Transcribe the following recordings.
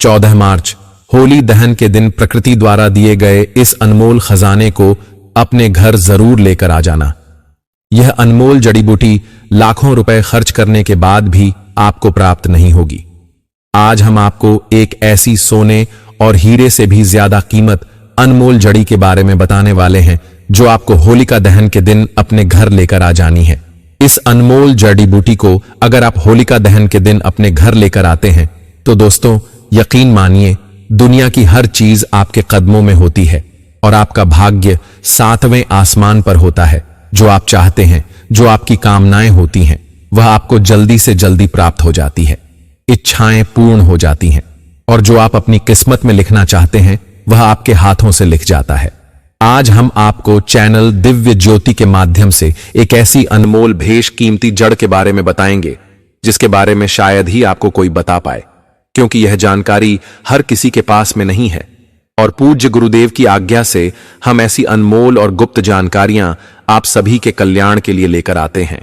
14 मार्च होली दहन के दिन प्रकृति द्वारा दिए गए इस अनमोल खजाने को अपने घर जरूर लेकर आ जाना। यह अनमोल जड़ी बूटी लाखों रुपए खर्च करने के बाद भी आपको प्राप्त नहीं होगी। आज हम आपको एक ऐसी सोने और हीरे से भी ज्यादा कीमत अनमोल जड़ी के बारे में बताने वाले हैं जो आपको होलिका दहन के दिन अपने घर लेकर आ जानी है। इस अनमोल जड़ी बूटी को अगर आप होलिका दहन के दिन अपने घर लेकर आते हैं तो दोस्तों यकीन मानिए दुनिया की हर चीज आपके कदमों में होती है और आपका भाग्य 7वें आसमान पर होता है। जो आप चाहते हैं, जो आपकी कामनाएं होती हैं, वह आपको जल्दी से जल्दी प्राप्त हो जाती है। इच्छाएं पूर्ण हो जाती हैं और जो आप अपनी किस्मत में लिखना चाहते हैं वह आपके हाथों से लिख जाता है। आज हम आपको चैनल दिव्य ज्योति के माध्यम से एक ऐसी अनमोल भेष कीमती जड़ के बारे में बताएंगे जिसके बारे में शायद ही आपको कोई बता पाए, क्योंकि यह जानकारी हर किसी के पास में नहीं है। और पूज्य गुरुदेव की आज्ञा से हम ऐसी अनमोल और गुप्त जानकारियां आप सभी के कल्याण के लिए लेकर आते हैं।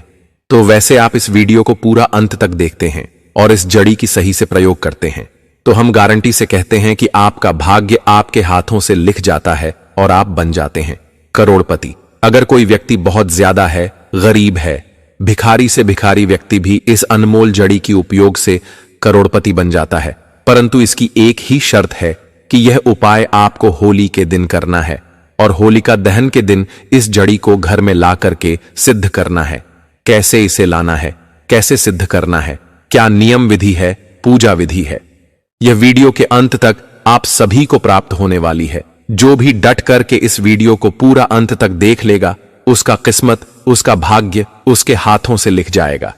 तो वैसे आप इस वीडियो को पूरा अंत तक देखते हैं और इस जड़ी की सही से प्रयोग करते हैं तो हम गारंटी से कहते हैं कि आपका भाग्य आपके हाथों से लिख जाता है और आप बन जाते हैं करोड़पति। अगर कोई व्यक्ति बहुत ज्यादा है, गरीब है, भिखारी से भिखारी व्यक्ति भी इस अनमोल जड़ी की उपयोग से करोड़पति बन जाता है, परंतु इसकी एक ही शर्त है कि यह उपाय आपको होली के दिन करना है और होलिका दहन के दिन इस जड़ी को घर में ला करके सिद्ध करना है। कैसे इसे लाना है, कैसे सिद्ध करना है, क्या नियम विधि है, पूजा विधि है, यह वीडियो के अंत तक आप सभी को प्राप्त होने वाली है। जो भी डट करके इस वीडियो को पूरा अंत तक देख लेगा उसका किस्मत, उसका भाग्य उसके हाथों से लिख जाएगा।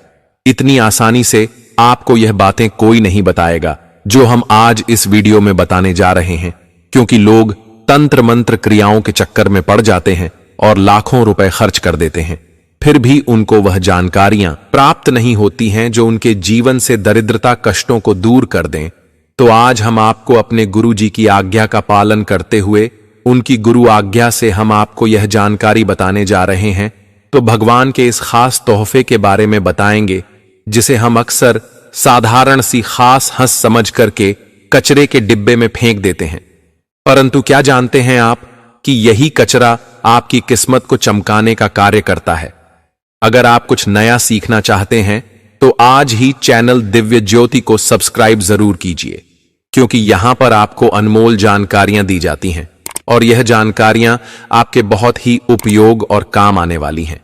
इतनी आसानी से आपको यह बातें कोई नहीं बताएगा जो हम आज इस वीडियो में बताने जा रहे हैं, क्योंकि लोग तंत्र मंत्र क्रियाओं के चक्कर में पड़ जाते हैं और लाखों रुपए खर्च कर देते हैं, फिर भी उनको वह जानकारियां प्राप्त नहीं होती हैं जो उनके जीवन से दरिद्रता कष्टों को दूर कर दें। तो आज हम आपको अपने गुरु जी की आज्ञा का पालन करते हुए उनकी गुरु आज्ञा से हम आपको यह जानकारी बताने जा रहे हैं। तो भगवान के इस खास तोहफे के बारे में बताएंगे जिसे हम अक्सर साधारण सी खास हंस समझ करके कचरे के डिब्बे में फेंक देते हैं, परंतु क्या जानते हैं आप कि यही कचरा आपकी किस्मत को चमकाने का कार्य करता है। अगर आप कुछ नया सीखना चाहते हैं तो आज ही चैनल दिव्य ज्योति को सब्सक्राइब जरूर कीजिए, क्योंकि यहां पर आपको अनमोल जानकारियां दी जाती हैं और यह जानकारियां आपके बहुत ही उपयोग और काम आने वाली हैं।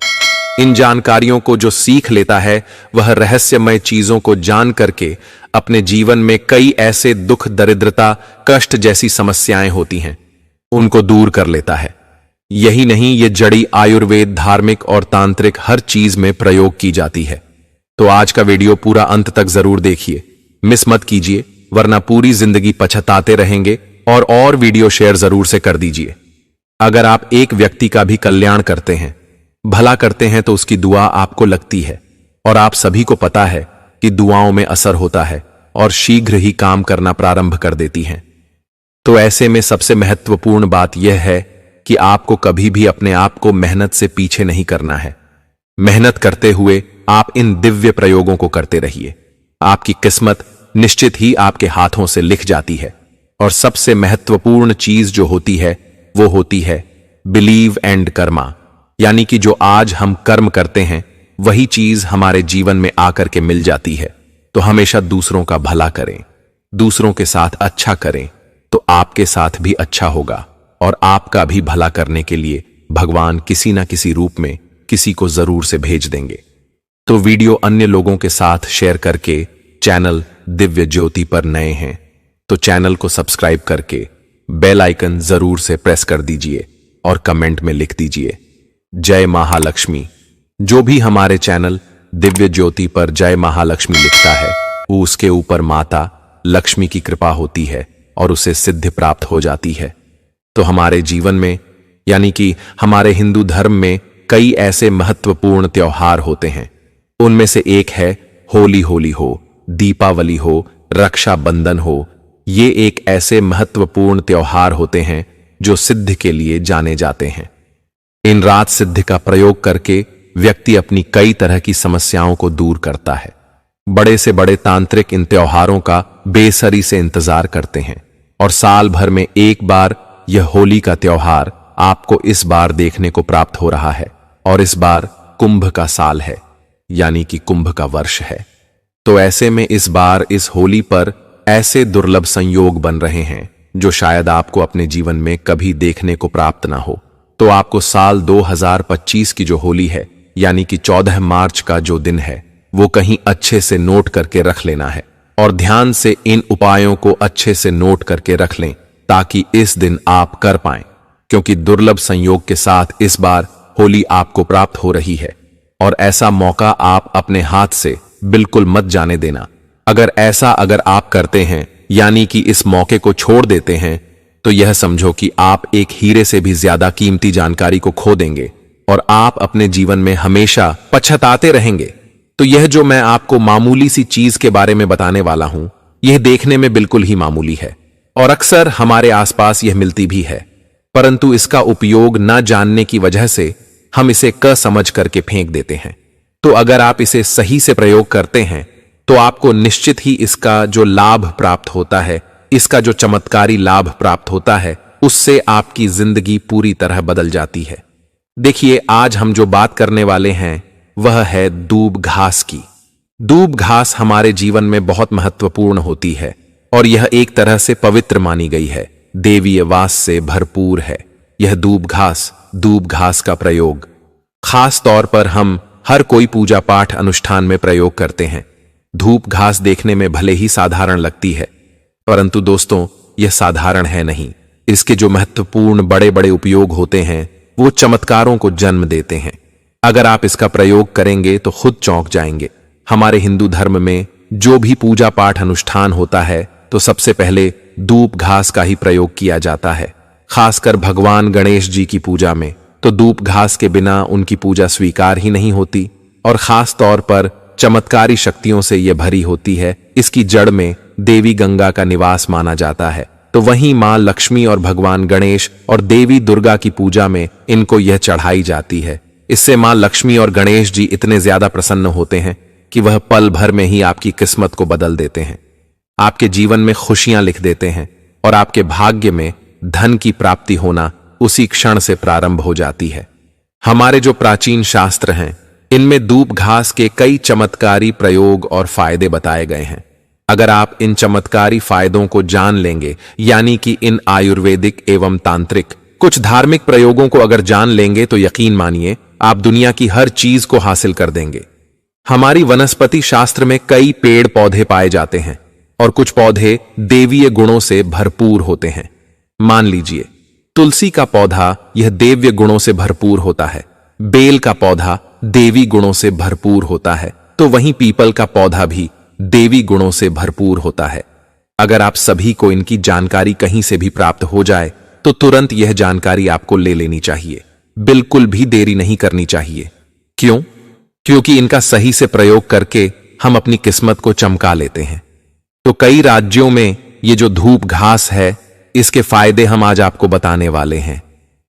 इन जानकारियों को जो सीख लेता है वह रहस्यमय चीजों को जान करके अपने जीवन में कई ऐसे दुख, दरिद्रता, कष्ट जैसी समस्याएं होती हैं उनको दूर कर लेता है। यही नहीं, ये जड़ी आयुर्वेद, धार्मिक और तांत्रिक हर चीज में प्रयोग की जाती है। तो आज का वीडियो पूरा अंत तक जरूर देखिए, मिस मत कीजिए, वरना पूरी जिंदगी पछताते रहेंगे। और वीडियो शेयर जरूर से कर दीजिए। अगर आप एक व्यक्ति का भी कल्याण करते हैं, भला करते हैं, तो उसकी दुआ आपको लगती है और आप सभी को पता है कि दुआओं में असर होता है और शीघ्र ही काम करना प्रारंभ कर देती हैं। तो ऐसे में सबसे महत्वपूर्ण बात यह है कि आपको कभी भी अपने आप को मेहनत से पीछे नहीं करना है। मेहनत करते हुए आप इन दिव्य प्रयोगों को करते रहिए, आपकी किस्मत निश्चित ही आपके हाथों से लिख जाती है। और सबसे महत्वपूर्ण चीज जो होती है वो होती है बिलीव एंड कर्मा, यानी कि जो आज हम कर्म करते हैं वही चीज हमारे जीवन में आकर के मिल जाती है। तो हमेशा दूसरों का भला करें, दूसरों के साथ अच्छा करें, तो आपके साथ भी अच्छा होगा और आपका भी भला करने के लिए भगवान किसी ना किसी रूप में किसी को जरूर से भेज देंगे। तो वीडियो अन्य लोगों के साथ शेयर करके, चैनल दिव्य ज्योति पर नए हैं तो चैनल को सब्सक्राइब करके बेल आइकन जरूर से प्रेस कर दीजिए और कमेंट में लिख दीजिए जय महालक्ष्मी। जो भी हमारे चैनल दिव्य ज्योति पर जय महालक्ष्मी लिखता है वो उसके ऊपर माता लक्ष्मी की कृपा होती है और उसे सिद्धि प्राप्त हो जाती है। तो हमारे जीवन में, यानी कि हमारे हिंदू धर्म में कई ऐसे महत्वपूर्ण त्योहार होते हैं। उनमें से एक है होली। होली हो, दीपावली हो, रक्षाबंधन हो, ये एक ऐसे महत्वपूर्ण त्योहार होते हैं जो सिद्ध के लिए जाने जाते हैं। इन रात सिद्ध का प्रयोग करके व्यक्ति अपनी कई तरह की समस्याओं को दूर करता है। बड़े से बड़े तांत्रिक इन त्योहारों का बेसब्री से इंतजार करते हैं और साल भर में एक बार यह होली का त्योहार आपको इस बार देखने को प्राप्त हो रहा है। और इस बार कुंभ का साल है, यानी कि कुंभ का वर्ष है। तो ऐसे में इस बार इस होली पर ऐसे दुर्लभ संयोग बन रहे हैं जो शायद आपको अपने जीवन में कभी देखने को प्राप्त ना हो। तो आपको साल 2025 की जो होली है, यानी कि 14 मार्च का जो दिन है, वो कहीं अच्छे से नोट करके रख लेना है और ध्यान से इन उपायों को अच्छे से नोट करके रख लें ताकि इस दिन आप कर पाएं, क्योंकि दुर्लभ संयोग के साथ इस बार होली आपको प्राप्त हो रही है और ऐसा मौका आप अपने हाथ से बिल्कुल मत जाने देना। अगर आप करते हैं, यानी कि इस मौके को छोड़ देते हैं, तो यह समझो कि आप एक हीरे से भी ज्यादा कीमती जानकारी को खो देंगे और आप अपने जीवन में हमेशा पछताते रहेंगे। तो यह जो मैं आपको मामूली सी चीज के बारे में बताने वाला हूं, यह देखने में बिल्कुल ही मामूली है और अक्सर हमारे आसपास यह मिलती भी है, परंतु इसका उपयोग न जानने की वजह से हम इसे क समझ करके फेंक देते हैं। तो अगर आप इसे सही से प्रयोग करते हैं तो आपको निश्चित ही इसका जो लाभ प्राप्त होता है, इसका जो चमत्कारी लाभ प्राप्त होता है, उससे आपकी जिंदगी पूरी तरह बदल जाती है। देखिए, आज हम जो बात करने वाले हैं वह है दूब घास की। दूब घास हमारे जीवन में बहुत महत्वपूर्ण होती है और यह एक तरह से पवित्र मानी गई है, देवीय वास से भरपूर है। यह दूब घास का प्रयोग खास तौर पर हम हर कोई पूजा पाठ अनुष्ठान में प्रयोग करते हैं। धूप घास देखने में भले ही साधारण लगती है, परंतु दोस्तों यह साधारण है नहीं। इसके जो महत्वपूर्ण बड़े बड़े उपयोग होते हैं वो चमत्कारों को जन्म देते हैं। अगर आप इसका प्रयोग करेंगे तो खुद चौंक जाएंगे। हमारे हिंदू धर्म में जो भी पूजा पाठ अनुष्ठान होता है तो सबसे पहले दूब घास का ही प्रयोग किया जाता है। खासकर भगवान गणेश जी की पूजा में तो दूब घास के बिना उनकी पूजा स्वीकार ही नहीं होती और खास तौर पर चमत्कारी शक्तियों से यह भरी होती है। इसकी जड़ में देवी गंगा का निवास माना जाता है। तो वहीं मां लक्ष्मी और भगवान गणेश और देवी दुर्गा की पूजा में इनको यह चढ़ाई जाती है। इससे मां लक्ष्मी और गणेश जी इतने ज्यादा प्रसन्न होते हैं कि वह पल भर में ही आपकी किस्मत को बदल देते हैं, आपके जीवन में खुशियां लिख देते हैं और आपके भाग्य में धन की प्राप्ति होना उसी क्षण से प्रारंभ हो जाती है। हमारे जो प्राचीन शास्त्र हैं इनमें दूब घास के कई चमत्कारी प्रयोग और फायदे बताए गए हैं। अगर आप इन चमत्कारी फायदों को जान लेंगे, यानी कि इन आयुर्वेदिक एवं तांत्रिक कुछ धार्मिक प्रयोगों को अगर जान लेंगे, तो यकीन मानिए आप दुनिया की हर चीज को हासिल कर देंगे। हमारी वनस्पति शास्त्र में कई पेड़ पौधे पाए जाते हैं और कुछ पौधे देवीय गुणों से भरपूर होते हैं। मान लीजिए तुलसी का पौधा यह देव्य गुणों से भरपूर होता है, बेल का पौधा देवी गुणों से भरपूर होता है, तो वहीं पीपल का पौधा भी देवी गुणों से भरपूर होता है। अगर आप सभी को इनकी जानकारी कहीं से भी प्राप्त हो जाए तो तुरंत यह जानकारी आपको ले लेनी चाहिए, बिल्कुल भी देरी नहीं करनी चाहिए। क्यों? क्योंकि इनका सही से प्रयोग करके हम अपनी किस्मत को चमका लेते हैं। तो कई राज्यों में ये जो धूप घास है इसके फायदे हम आज आपको बताने वाले हैं।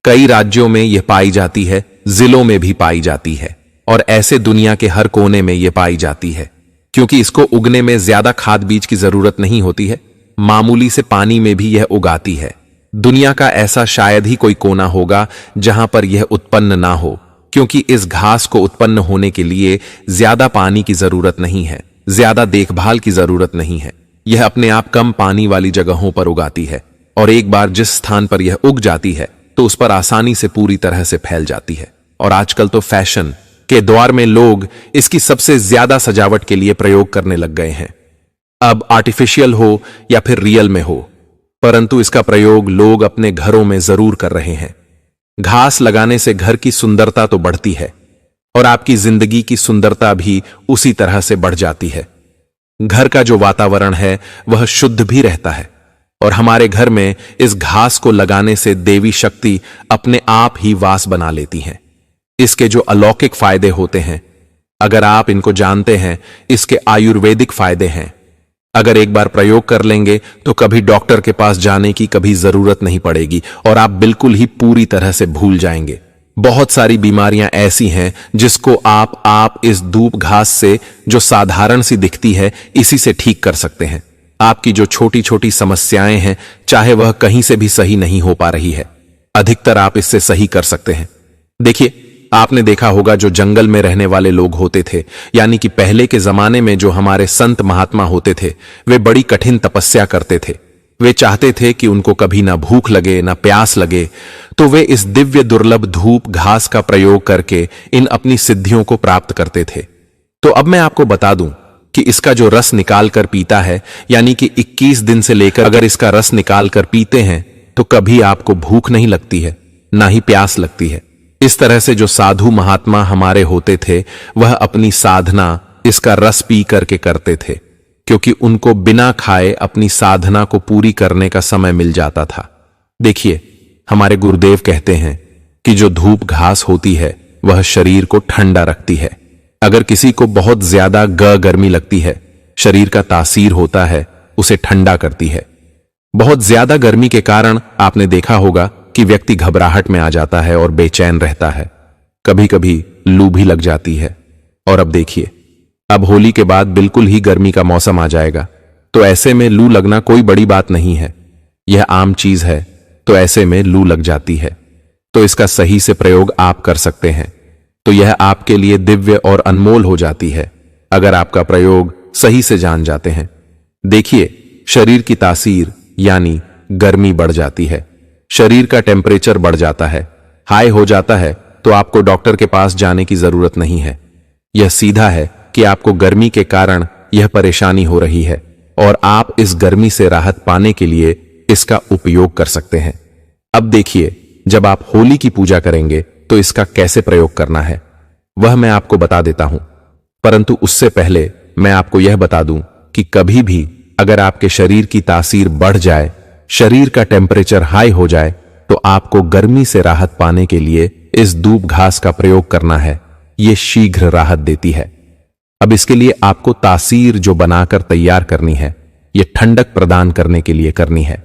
कई राज्यों में यह पाई जाती है, जिलों में भी पाई जाती है और ऐसे दुनिया के हर कोने में यह पाई जाती है, क्योंकि इसको उगने में ज्यादा खाद बीज की जरूरत नहीं होती है। मामूली से पानी में भी यह उगाती है। दुनिया का ऐसा शायद ही कोई कोना होगा जहां पर यह उत्पन्न ना हो, क्योंकि इस घास को उत्पन्न होने के लिए ज्यादा पानी की जरूरत नहीं है, ज्यादा देखभाल की जरूरत नहीं है। यह अपने आप कम पानी वाली जगहों पर उगाती है और एक बार जिस स्थान पर यह उग जाती है तो उस पर आसानी से पूरी तरह से फैल जाती है। और आजकल तो फैशन के दौर में लोग इसकी सबसे ज्यादा सजावट के लिए प्रयोग करने लग गए हैं। अब आर्टिफिशियल हो या फिर रियल में हो, परंतु इसका प्रयोग लोग अपने घरों में जरूर कर रहे हैं। घास लगाने से घर की सुंदरता तो बढ़ती है और आपकी जिंदगी की सुंदरता भी उसी तरह से बढ़ जाती है। घर का जो वातावरण है वह शुद्ध भी रहता है और हमारे घर में इस घास को लगाने से देवी शक्ति अपने आप ही वास बना लेती हैं। इसके जो अलौकिक फायदे होते हैं, अगर आप इनको जानते हैं, इसके आयुर्वेदिक फायदे हैं। अगर एक बार प्रयोग कर लेंगे तो कभी डॉक्टर के पास जाने की कभी जरूरत नहीं पड़ेगी और आप बिल्कुल ही पूरी तरह से भूल जाएंगे। बहुत सारी बीमारियां ऐसी हैं जिसको आप इस धूप घास से, जो साधारण सी दिखती है, इसी से ठीक कर सकते हैं। आपकी जो छोटी छोटी समस्याएं हैं, चाहे वह कहीं से भी सही नहीं हो पा रही है, अधिकतर आप इससे सही कर सकते हैं। देखिए, आपने देखा होगा जो जंगल में रहने वाले लोग होते थे, यानी कि पहले के जमाने में जो हमारे संत महात्मा होते थे, वे बड़ी कठिन तपस्या करते थे। वे चाहते थे कि उनको कभी ना भूख लगे ना प्यास लगे, तो वे इस दिव्य दुर्लभ धूप घास का प्रयोग करके इन अपनी सिद्धियों को प्राप्त करते थे। तो अब मैं आपको बता दूं कि इसका जो रस निकाल कर पीता है, यानी कि 21 दिन से लेकर अगर इसका रस निकाल कर पीते हैं तो कभी आपको भूख नहीं लगती है, ना ही प्यास लगती है। इस तरह से जो साधु महात्मा हमारे होते थे, वह अपनी साधना इसका रस पी करके करते थे, क्योंकि उनको बिना खाए अपनी साधना को पूरी करने का समय मिल जाता था। देखिए, हमारे गुरुदेव कहते हैं कि जो धूप घास होती है वह शरीर को ठंडा रखती है। अगर किसी को बहुत ज्यादा गर्मी लगती है, शरीर का तासीर होता है, उसे ठंडा करती है। बहुत ज्यादा गर्मी के कारण आपने देखा होगा कि व्यक्ति घबराहट में आ जाता है और बेचैन रहता है, कभी कभी लू भी लग जाती है। और अब देखिए, अब होली के बाद बिल्कुल ही गर्मी का मौसम आ जाएगा, तो ऐसे में लू लगना कोई बड़ी बात नहीं है, यह आम चीज है। तो ऐसे में लू लग जाती है, तो इसका सही से प्रयोग आप कर सकते हैं, तो यह आपके लिए दिव्य और अनमोल हो जाती है अगर आपका प्रयोग सही से जान जाते हैं। देखिए, शरीर की तासीर यानी गर्मी बढ़ जाती है, शरीर का टेम्परेचर बढ़ जाता है, हाई हो जाता है, तो आपको डॉक्टर के पास जाने की जरूरत नहीं है। यह सीधा है कि आपको गर्मी के कारण यह परेशानी हो रही है और आप इस गर्मी से राहत पाने के लिए इसका उपयोग कर सकते हैं। अब देखिए, जब आप होली की पूजा करेंगे तो इसका कैसे प्रयोग करना है वह मैं आपको बता देता हूं, परंतु उससे पहले मैं आपको यह बता दूं कि कभी भी अगर आपके शरीर की तासीर बढ़ जाए, शरीर का टेम्परेचर हाई हो जाए, तो आपको गर्मी से राहत पाने के लिए इस धूप घास का प्रयोग करना है। यह शीघ्र राहत देती है। अब इसके लिए आपको तासीर जो बनाकर तैयार करनी है, यह ठंडक प्रदान करने के लिए करनी है।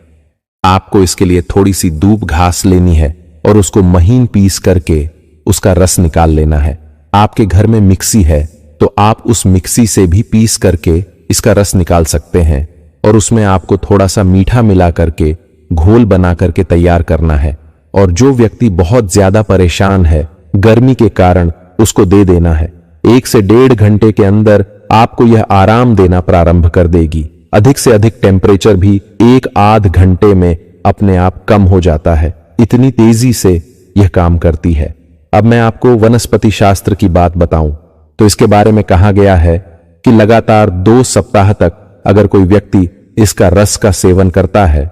आपको इसके लिए थोड़ी सी धूप घास लेनी है और उसको महीन पीस करके उसका रस निकाल लेना है। आपके घर में मिक्सी है तो आप उस मिक्सी से भी पीस करके इसका रस निकाल सकते हैं, और उसमें आपको थोड़ा सा मीठा मिला करके घोल बना करके तैयार करना है। और जो व्यक्ति बहुत ज्यादा परेशान है गर्मी के कारण, उसको दे देना है। 1 से 1.5 घंटे के अंदर आपको यह आराम देना प्रारंभ कर देगी। अधिक से अधिक टेम्परेचर भी 1-8 घंटे में अपने आप कम हो जाता है, इतनी तेजी से यह काम करती है। अब मैं आपको वनस्पति शास्त्र की बात बताऊं तो इसके बारे में कहा गया है कि लगातार 2 सप्ताह तक अगर कोई व्यक्ति इसका रस का सेवन करता है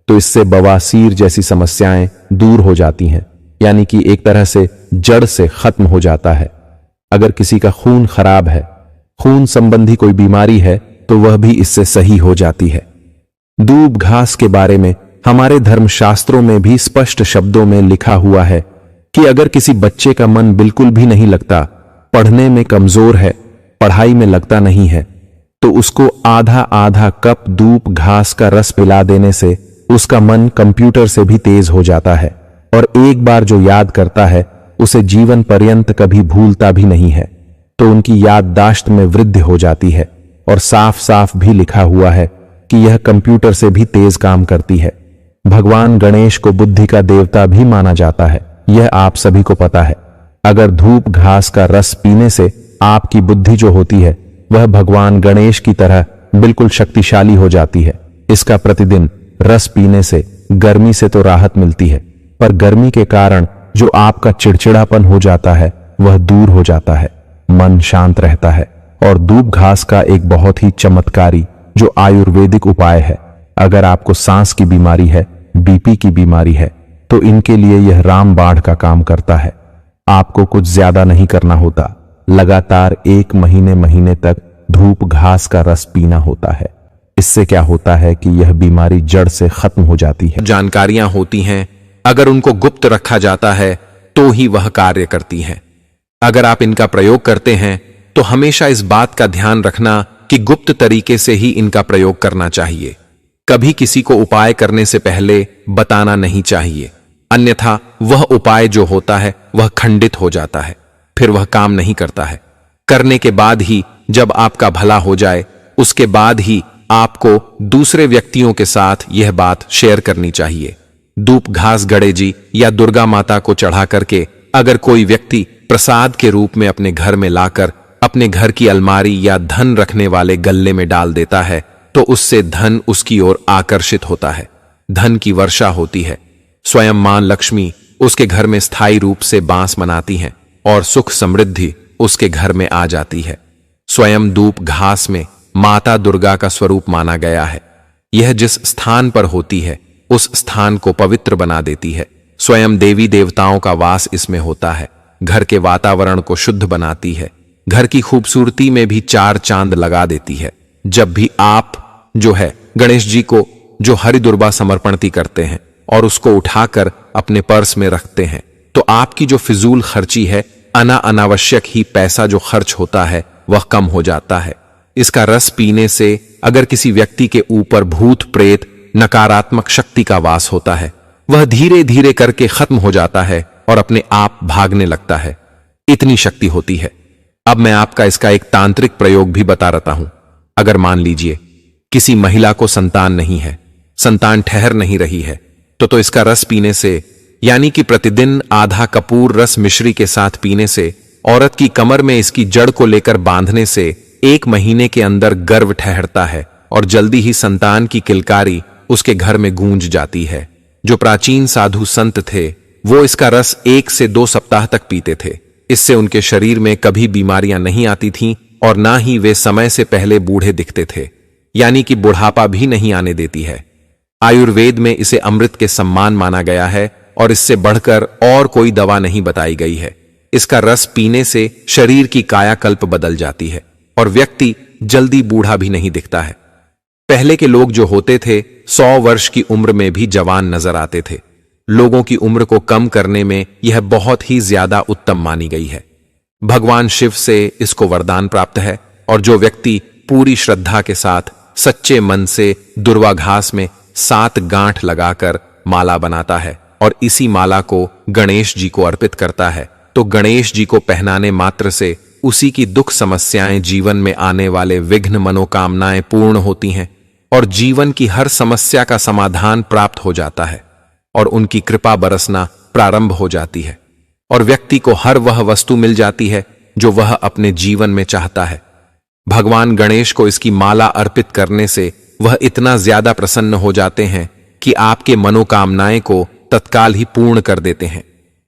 तो इससे बवासीर जैसी समस्याएं दूर हो जाती हैं, यानी कि एक तरह से जड़ से खत्म हो जाता है। अगर किसी का खून खराब है, खून संबंधी कोई बीमारी है, तो वह भी इससे सही हो जाती है। धूप घास के बारे में हमारे धर्मशास्त्रों में भी स्पष्ट शब्दों में लिखा हुआ है कि अगर किसी बच्चे का मन बिल्कुल भी नहीं लगता, पढ़ने में कमजोर है, पढ़ाई में लगता नहीं है, तो उसको आधा कप धूप घास का रस पिला देने से उसका मन कंप्यूटर से भी तेज हो जाता है, और एक बार जो याद करता है उसे जीवन पर्यंत कभी भूलता भी नहीं है। तो उनकी याददाश्त में वृद्धि हो जाती है, और साफ साफ भी लिखा हुआ है कि यह कंप्यूटर से भी तेज काम करती है। भगवान गणेश को बुद्धि का देवता भी माना जाता है, यह आप सभी को पता है। अगर धूप घास का रस पीने से आपकी बुद्धि जो होती है वह भगवान गणेश की तरह बिल्कुल शक्तिशाली हो जाती है। इसका प्रतिदिन रस पीने से गर्मी से तो राहत मिलती है, पर गर्मी के कारण जो आपका चिड़चिड़ापन हो जाता है वह दूर हो जाता है, मन शांत रहता है। और धूप घास का एक बहुत ही चमत्कारी जो आयुर्वेदिक उपाय है, अगर आपको सांस की बीमारी है, बीपी की बीमारी है, तो इनके लिए यह रामबाण का काम करता है। आपको कुछ ज्यादा नहीं करना होता, लगातार 1 महीने तक धूप घास का रस पीना होता है। इससे क्या होता है कि यह बीमारी जड़ से खत्म हो जाती है। जानकारियां होती हैं, अगर उनको गुप्त रखा जाता है तो ही वह कार्य करती हैं। अगर आप इनका प्रयोग करते हैं तो हमेशा इस बात का ध्यान रखना कि गुप्त तरीके से ही इनका प्रयोग करना चाहिए। कभी किसी को उपाय करने से पहले बताना नहीं चाहिए, अन्यथा वह उपाय जो होता है वह खंडित हो जाता है, फिर वह काम नहीं करता है। करने के बाद ही जब आपका भला हो जाए, उसके बाद ही आपको दूसरे व्यक्तियों के साथ यह बात शेयर करनी चाहिए। धूप घास गणेश जी या दुर्गा माता को चढ़ा करके अगर कोई व्यक्ति प्रसाद के रूप में अपने घर में लाकर अपने घर की अलमारी या धन रखने वाले गल्ले में डाल देता है, तो उससे धन उसकी ओर आकर्षित होता है, धन की वर्षा होती है। स्वयं मां लक्ष्मी उसके घर में स्थायी रूप से बांस बनाती हैं और सुख समृद्धि उसके घर में आ जाती है। स्वयं धूप घास में माता दुर्गा का स्वरूप माना गया है। यह जिस स्थान पर होती है उस स्थान को पवित्र बना देती है। स्वयं देवी देवताओं का वास इसमें होता है, घर के वातावरण को शुद्ध बनाती है, घर की खूबसूरती में भी चार चांद लगा देती है। जब भी आप जो है गणेश जी को जो हरि दुर्बा समर्पणती करते हैं और उसको उठाकर अपने पर्स में रखते हैं, तो आपकी जो फिजूल खर्ची है, अनावश्यक ही पैसा जो खर्च होता है वह कम हो जाता है। इसका रस पीने से अगर किसी व्यक्ति के ऊपर भूत प्रेत नकारात्मक शक्ति का वास होता है, वह धीरे धीरे करके खत्म हो जाता है और अपने आप भागने लगता है। इतनी शक्ति होती है। अब मैं आपका इसका एक तांत्रिक प्रयोग भी बता रहा हूं। अगर मान लीजिए किसी महिला को संतान नहीं है, संतान ठहर नहीं रही है, तो इसका रस पीने से, यानी कि प्रतिदिन आधा कपूर रस मिश्री के साथ पीने से, औरत की कमर में इसकी जड़ को लेकर बांधने से 1 महीने के अंदर गर्भ ठहरता है और जल्दी ही संतान की किलकारी उसके घर में गूंज जाती है। जो प्राचीन साधु संत थे वो इसका रस 1 से 2 सप्ताह तक पीते थे। इससे उनके शरीर में कभी बीमारियां नहीं आती थीं और ना ही वे समय से पहले बूढ़े दिखते थे, यानी कि बुढ़ापा भी नहीं आने देती है। आयुर्वेद में इसे अमृत के समान माना गया है और इससे बढ़कर और कोई दवा नहीं बताई गई है। इसका रस पीने से शरीर की कायाकल्प बदल जाती है और व्यक्ति जल्दी बूढ़ा भी नहीं दिखता है। पहले के लोग जो होते थे 100 वर्ष की उम्र में भी जवान नजर आते थे। लोगों की उम्र को कम करने में यह बहुत ही ज्यादा उत्तम मानी गई है। भगवान शिव से इसको वरदान प्राप्त है और जो व्यक्ति पूरी श्रद्धा के साथ सच्चे मन से दुर्वा घास में 7 गांठ लगाकर माला बनाता है और इसी माला को गणेश जी को अर्पित करता है, तो गणेश जी को पहनाने मात्र से उसी की दुख समस्याएं, जीवन में आने वाले विघ्न मनोकामनाएं पूर्ण होती हैं और जीवन की हर समस्या का समाधान प्राप्त हो जाता है और उनकी कृपा बरसना प्रारंभ हो जाती है और व्यक्ति को हर वह वस्तु मिल जाती है जो वह अपने जीवन में चाहता है। भगवान गणेश को इसकी माला अर्पित करने से वह इतना ज्यादा प्रसन्न हो जाते हैं कि आपके मनोकामनाएं को तत्काल ही पूर्ण कर देते हैं।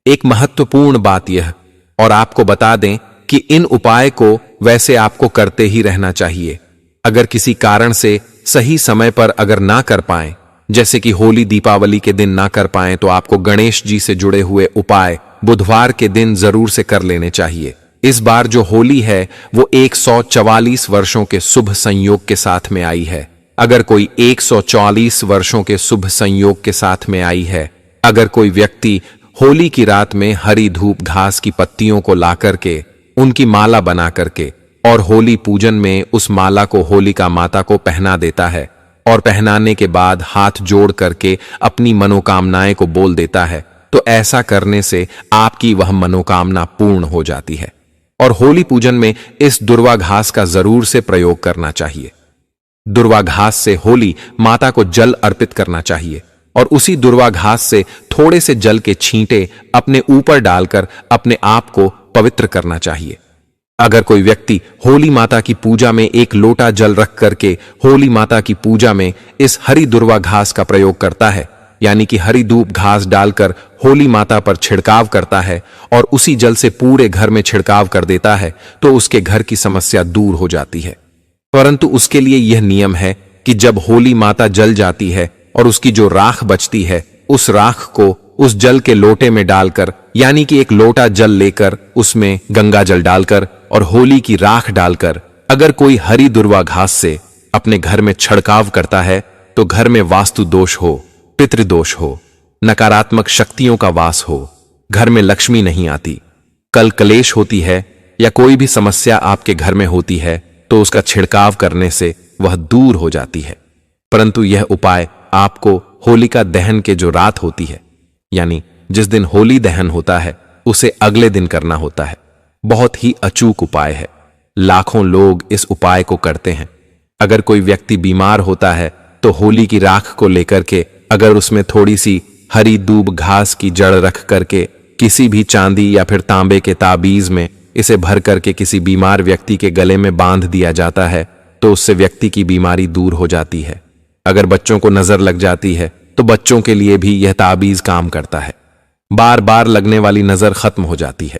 एक महत्वपूर्ण बात यह और आपको बता दें कि इन उपाय को वैसे आपको करते ही रहना चाहिए। अगर किसी कारण से सही समय पर अगर ना कर पाएं, जैसे कि होली दीपावली के दिन ना कर पाएं, तो आपको गणेश जी से जुड़े हुए उपाय बुधवार के दिन जरूर से कर लेने चाहिए। इस बार जो होली है वो 144 वर्षों के शुभ संयोग के साथ में आई है। अगर कोई 144 वर्षों के शुभ संयोग के साथ में आई है, अगर कोई व्यक्ति होली की रात में हरी धूप घास की पत्तियों को ला करके उनकी माला बना करके और होली पूजन में उस माला को होलिका माता को पहना देता है और पहनाने के बाद हाथ जोड़ करके अपनी मनोकामनाएं को बोल देता है, तो ऐसा करने से आपकी वह मनोकामना पूर्ण हो जाती है। और होली पूजन में इस दुर्वा घास का जरूर से प्रयोग करना चाहिए। दुर्वा घास से होली माता को जल अर्पित करना चाहिए और उसी दुर्वा घास से थोड़े से जल के छींटे अपने ऊपर डालकर अपने आप को पवित्र करना चाहिए। अगर कोई व्यक्ति होली माता की पूजा में 1 लोटा जल रख करके होली माता की पूजा में इस हरी दुर्वा घास का प्रयोग करता है, यानी कि हरी धूप घास डालकर होली माता पर छिड़काव करता है और उसी जल से पूरे घर में छिड़काव कर देता है, तो उसके घर की समस्या दूर हो जाती है। परंतु उसके लिए यह नियम है कि जब होली माता जल जाती है और उसकी जो राख बचती है, उस राख को उस जल के लोटे में डालकर, यानी कि 1 लोटा जल लेकर उसमें गंगा जल डालकर और होली की राख डालकर अगर कोई हरी दुर्वा घास से अपने घर में छिड़काव करता है, तो घर में वास्तु दोष हो, पितृदोष हो, नकारात्मक शक्तियों का वास हो, घर में लक्ष्मी नहीं आती, कल कलेश होती है या कोई भी समस्या आपके घर में होती है, तो उसका छिड़काव करने से वह दूर हो जाती है। परंतु यह उपाय आपको होलिका दहन के जो रात होती है, यानी जिस दिन होली दहन होता है उसे अगले दिन करना होता है। बहुत ही अचूक उपाय है। लाखों लोग इस उपाय को करते हैं। अगर कोई व्यक्ति बीमार होता है तो होली की राख को लेकर के अगर उसमें थोड़ी सी हरी दूब घास की जड़ रख करके किसी भी चांदी या फिर तांबे के ताबीज में इसे भर करके किसी बीमार व्यक्ति के गले में बांध दिया जाता है तो उससे व्यक्ति की बीमारी दूर हो जाती है। अगर बच्चों को नजर लग जाती है तो बच्चों के लिए भी यह ताबीज काम करता है। बार बार लगने वाली नजर खत्म हो जाती है।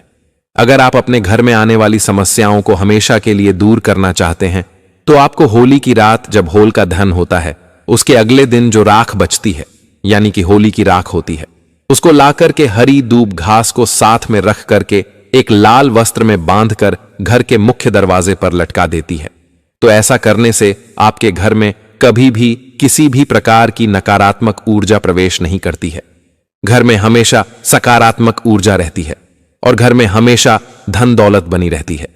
अगर आप अपने घर में आने वाली समस्याओं को हमेशा के लिए दूर करना चाहते हैं तो आपको होली की रात जब होलिका दहन होता है उसके अगले दिन जो राख बचती है यानी कि होली की राख होती है उसको लाकर के हरी दूब घास को साथ में रख करके एक लाल वस्त्र में बांधकर घर के मुख्य दरवाजे पर लटका देती है। तो ऐसा करने से आपके घर में कभी भी किसी भी प्रकार की नकारात्मक ऊर्जा प्रवेश नहीं करती है। घर में हमेशा सकारात्मक ऊर्जा रहती है और घर में हमेशा धन दौलत बनी रहती है।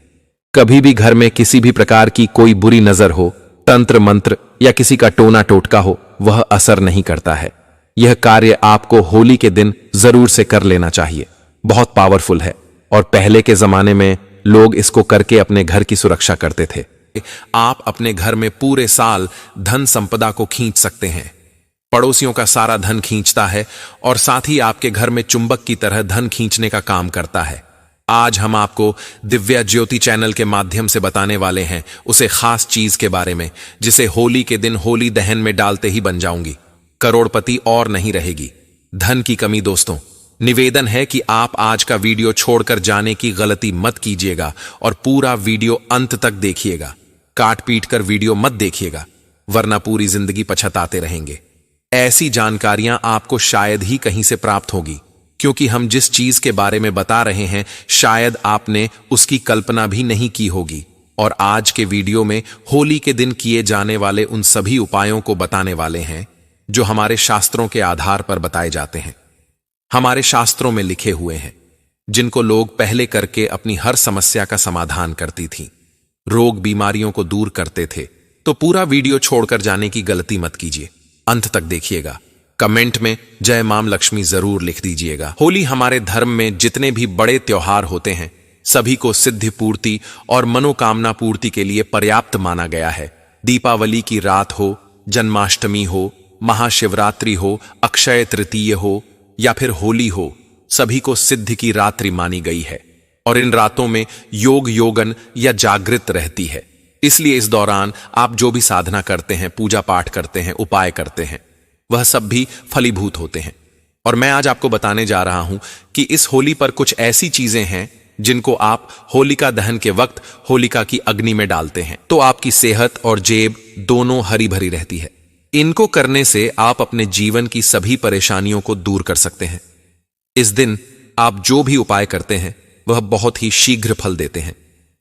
कभी भी घर में किसी भी प्रकार की कोई बुरी नजर हो, तंत्र मंत्र या किसी का टोना टोटका हो, वह असर नहीं करता है। यह कार्य आपको होली के दिन जरूर से कर लेना चाहिए। बहुत पावरफुल है और पहले के जमाने में लोग इसको करके अपने घर की सुरक्षा करते थे। आप अपने घर में पूरे साल धन संपदा को खींच सकते हैं। पड़ोसियों का सारा धन खींचता है और साथ ही आपके घर में चुंबक की तरह धन खींचने का काम करता है। आज हम आपको दिव्या ज्योति चैनल के माध्यम से बताने वाले हैं उसे खास चीज के बारे में जिसे होली के दिन होली दहन में डालते ही बन जाऊंगी, करोड़पति और नहीं रहेगी। धन की कमी दोस्तों, निवेदन है कि आप आज का वीडियो छोड़कर जाने की गलती मत कीजिएगा और पूरा वीडियो अंत तक देखिएगा। काट पीट कर वीडियो मत देखिएगा वरना पूरी जिंदगी पछताते रहेंगे। ऐसी जानकारियां आपको शायद ही कहीं से प्राप्त होगी क्योंकि हम जिस चीज के बारे में बता रहे हैं शायद आपने उसकी कल्पना भी नहीं की होगी। और आज के वीडियो में होली के दिन किए जाने वाले उन सभी उपायों को बताने वाले हैं जो हमारे शास्त्रों के आधार पर बताए जाते हैं, हमारे शास्त्रों में लिखे हुए हैं, जिनको लोग पहले करके अपनी हर समस्या का समाधान करती थी, रोग बीमारियों को दूर करते थे। तो पूरा वीडियो छोड़कर जाने की गलती मत कीजिए, अंत तक देखिएगा। कमेंट में जय मां लक्ष्मी जरूर लिख दीजिएगा। होली हमारे धर्म में जितने भी बड़े त्योहार होते हैं सभी को सिद्धि पूर्ति और मनोकामना पूर्ति के लिए पर्याप्त माना गया है। दीपावली की रात हो, जन्माष्टमी हो, महाशिवरात्रि हो, अक्षय तृतीय हो या फिर होली हो, सभी को सिद्धि की रात्रि मानी गई है और इन रातों में योग योगन या जागृत रहती है। इसलिए इस दौरान आप जो भी साधना करते हैं, पूजा पाठ करते हैं, उपाय करते हैं, वह सब भी फलीभूत होते हैं। और मैं आज आपको बताने जा रहा हूं कि इस होली पर कुछ ऐसी चीजें हैं जिनको आप होलिका दहन के वक्त होलिका की अग्नि में डालते हैं तो आपकी सेहत और जेब दोनों हरी भरी रहती है। इनको करने से आप अपने जीवन की सभी परेशानियों को दूर कर सकते हैं। इस दिन आप जो भी उपाय करते हैं वह बहुत ही शीघ्र फल देते हैं।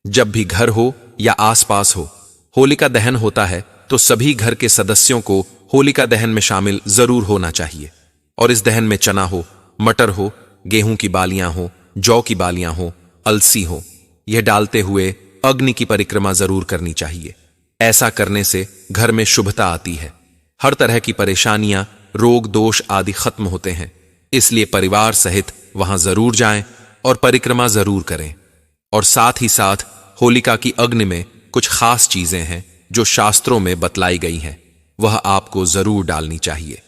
जब भी घर हो या आसपास हो होलिका दहन होता है तो सभी घर के सदस्यों को होलिका दहन में शामिल जरूर होना चाहिए। और इस दहन में चना हो, मटर हो, गेहूं की बालियां हो, जौ की बालियां हो, अलसी हो, यह डालते हुए अग्नि की परिक्रमा जरूर करनी चाहिए। ऐसा करने से घर में शुभता आती है, हर तरह की परेशानियां, रोग दोष आदि खत्म होते हैं। इसलिए परिवार सहित वहां जरूर जाएं और परिक्रमा जरूर करें। और साथ ही साथ होलिका की अग्नि में कुछ खास चीजें हैं जो शास्त्रों में बतलाई गई हैं, वह आपको जरूर डालनी चाहिए।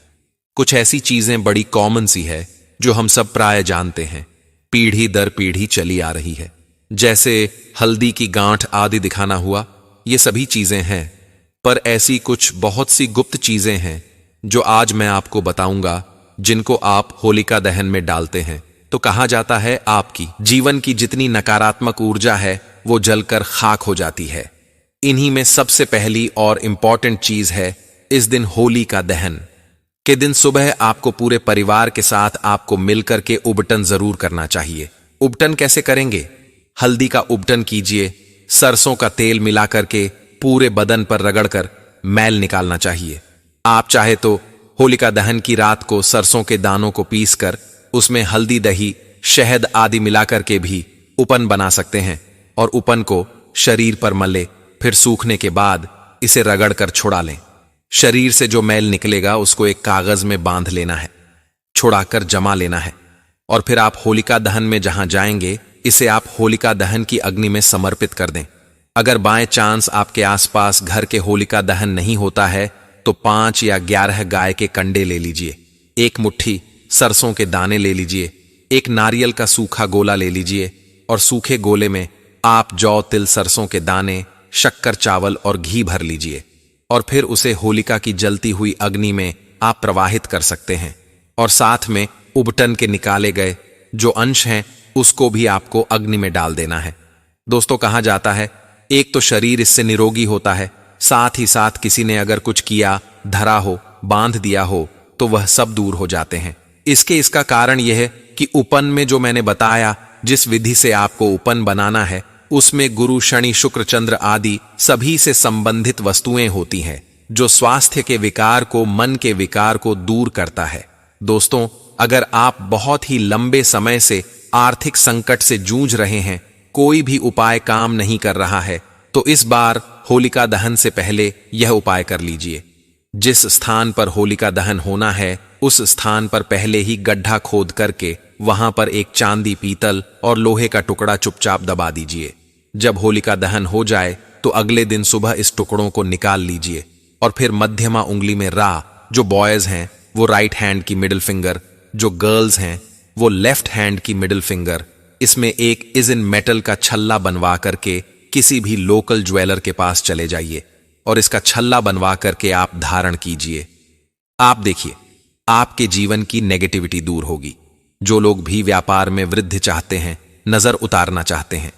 कुछ ऐसी चीजें बड़ी कॉमन सी है जो हम सब प्राय जानते हैं, पीढ़ी दर पीढ़ी चली आ रही है, जैसे हल्दी की गांठ आदि दिखाना हुआ, ये सभी चीजें हैं। पर ऐसी कुछ बहुत सी गुप्त चीजें हैं जो आज मैं आपको बताऊंगा, जिनको आप होलिका दहन में डालते हैं तो कहा जाता है आपकी जीवन की जितनी नकारात्मक ऊर्जा है वो जलकर खाक हो जाती है। इन्हीं में सबसे पहली और इंपॉर्टेंट चीज है इस दिन होली का दहन के दिन सुबह आपको पूरे परिवार के साथ आपको मिलकर के उबटन जरूर करना चाहिए। उबटन कैसे करेंगे? हल्दी का उबटन कीजिए, सरसों का तेल मिला करके पूरे बदन पर रगड़कर मैल निकालना चाहिए। आप चाहे तो होलिका दहन की रात को सरसों के दानों को पीसकर उसमें हल्दी, दही, शहद आदि मिलाकर के भी उपन बना सकते हैं और उपन को शरीर पर मले, फिर सूखने के बाद इसे रगड़कर छुड़ा लें। शरीर से जो मैल निकलेगा उसको एक कागज में बांध लेना है, छुड़ाकर जमा लेना है। और फिर आप होलिका दहन में जहां जाएंगे, इसे आप होलिका दहन की अग्नि में समर्पित कर दें। अगर बाय चांस आपके आसपास घर के होलिका दहन नहीं होता है तो 5 या 11 गाय के कंडे ले लीजिए, 1 मुट्ठी सरसों के दाने ले लीजिए, 1 नारियल का सूखा गोला ले लीजिए और सूखे गोले में आप जौ, तिल, सरसों के दाने, शक्कर, चावल और घी भर लीजिए और फिर उसे होलिका की जलती हुई अग्नि में आप प्रवाहित कर सकते हैं। और साथ में उबटन के निकाले गए जो अंश हैं उसको भी आपको अग्नि में डाल देना है। दोस्तों, कहा जाता है एक तो शरीर इससे निरोगी होता है, साथ ही साथ किसी ने अगर कुछ किया, धरा हो, बांध दिया हो तो वह सब दूर हो जाते हैं। इसका कारण यह है कि उपन में जो मैंने बताया, जिस विधि से आपको उपन बनाना है, उसमें गुरु, शनि, शुक्र, चंद्र आदि सभी से संबंधित वस्तुएं होती हैं जो स्वास्थ्य के विकार को, मन के विकार को दूर करता है। दोस्तों, अगर आप बहुत ही लंबे समय से आर्थिक संकट से जूझ रहे हैं, कोई भी उपाय काम नहीं कर रहा है, तो इस बार होलिका दहन से पहले यह उपाय कर लीजिए। जिस स्थान पर होलिका दहन होना है उस स्थान पर पहले ही गड्ढा खोद करके वहां पर एक चांदी, पीतल और लोहे का टुकड़ा चुपचाप दबा दीजिए। जब होलिका दहन हो जाए तो अगले दिन सुबह इस टुकड़ों को निकाल लीजिए और फिर मध्यमा उंगली में रा, जो बॉयज हैं वो राइट हैंड की मिडिल फिंगर, जो गर्ल्स हैं वो लेफ्ट हैंड की मिडिल फिंगर, इसमें एक इजिन मेटल का छल्ला बनवा करके किसी भी लोकल ज्वेलर के पास चले जाइए और इसका छल्ला बनवा करके आप धारण कीजिए। आप देखिए, आपके जीवन की नेगेटिविटी दूर होगी। जो लोग भी व्यापार में वृद्धि चाहते हैं, नजर उतारना चाहते हैं,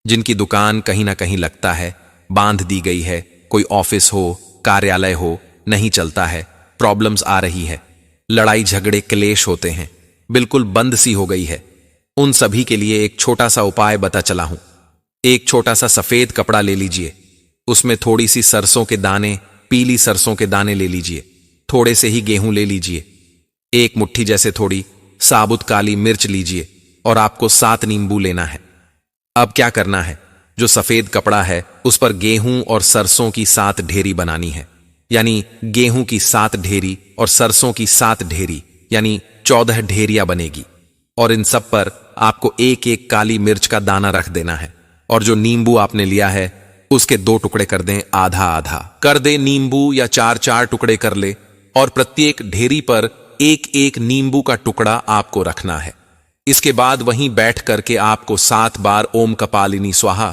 जिनकी दुकान कहीं ना कहीं लगता है बांध दी गई है, कोई ऑफिस हो, कार्यालय हो, नहीं चलता है, प्रॉब्लम्स आ रही है, लड़ाई झगड़े क्लेश होते हैं, बिल्कुल बंद सी हो गई है, उन सभी के लिए एक छोटा सा उपाय बता चला हूं। एक छोटा सा सफेद कपड़ा ले लीजिए, उसमें थोड़ी सी सरसों के दाने, पीली सरसों के दाने ले लीजिए, थोड़े से ही गेहूं ले लीजिए, 1 मुट्ठी जैसे थोड़ी साबुत काली मिर्च लीजिए और आपको 7 नींबू लेना है। अब क्या करना है, जो सफेद कपड़ा है उस पर गेहूं और सरसों की 7 ढेरी बनानी है, यानी गेहूं की 7 ढेरी और सरसों की 7 ढेरी, यानी 14 ढेरियां बनेगी। और इन सब पर आपको 1-1 काली मिर्च का दाना रख देना है और जो नींबू आपने लिया है उसके 2 टुकड़े कर दें, आधा आधा कर दे नींबू, या 4-4 टुकड़े कर ले और प्रत्येक ढेरी पर 1-1 नींबू का टुकड़ा आपको रखना है। इसके बाद वहीं बैठ करके आपको 7 बार ओम कपालिनी स्वाहा,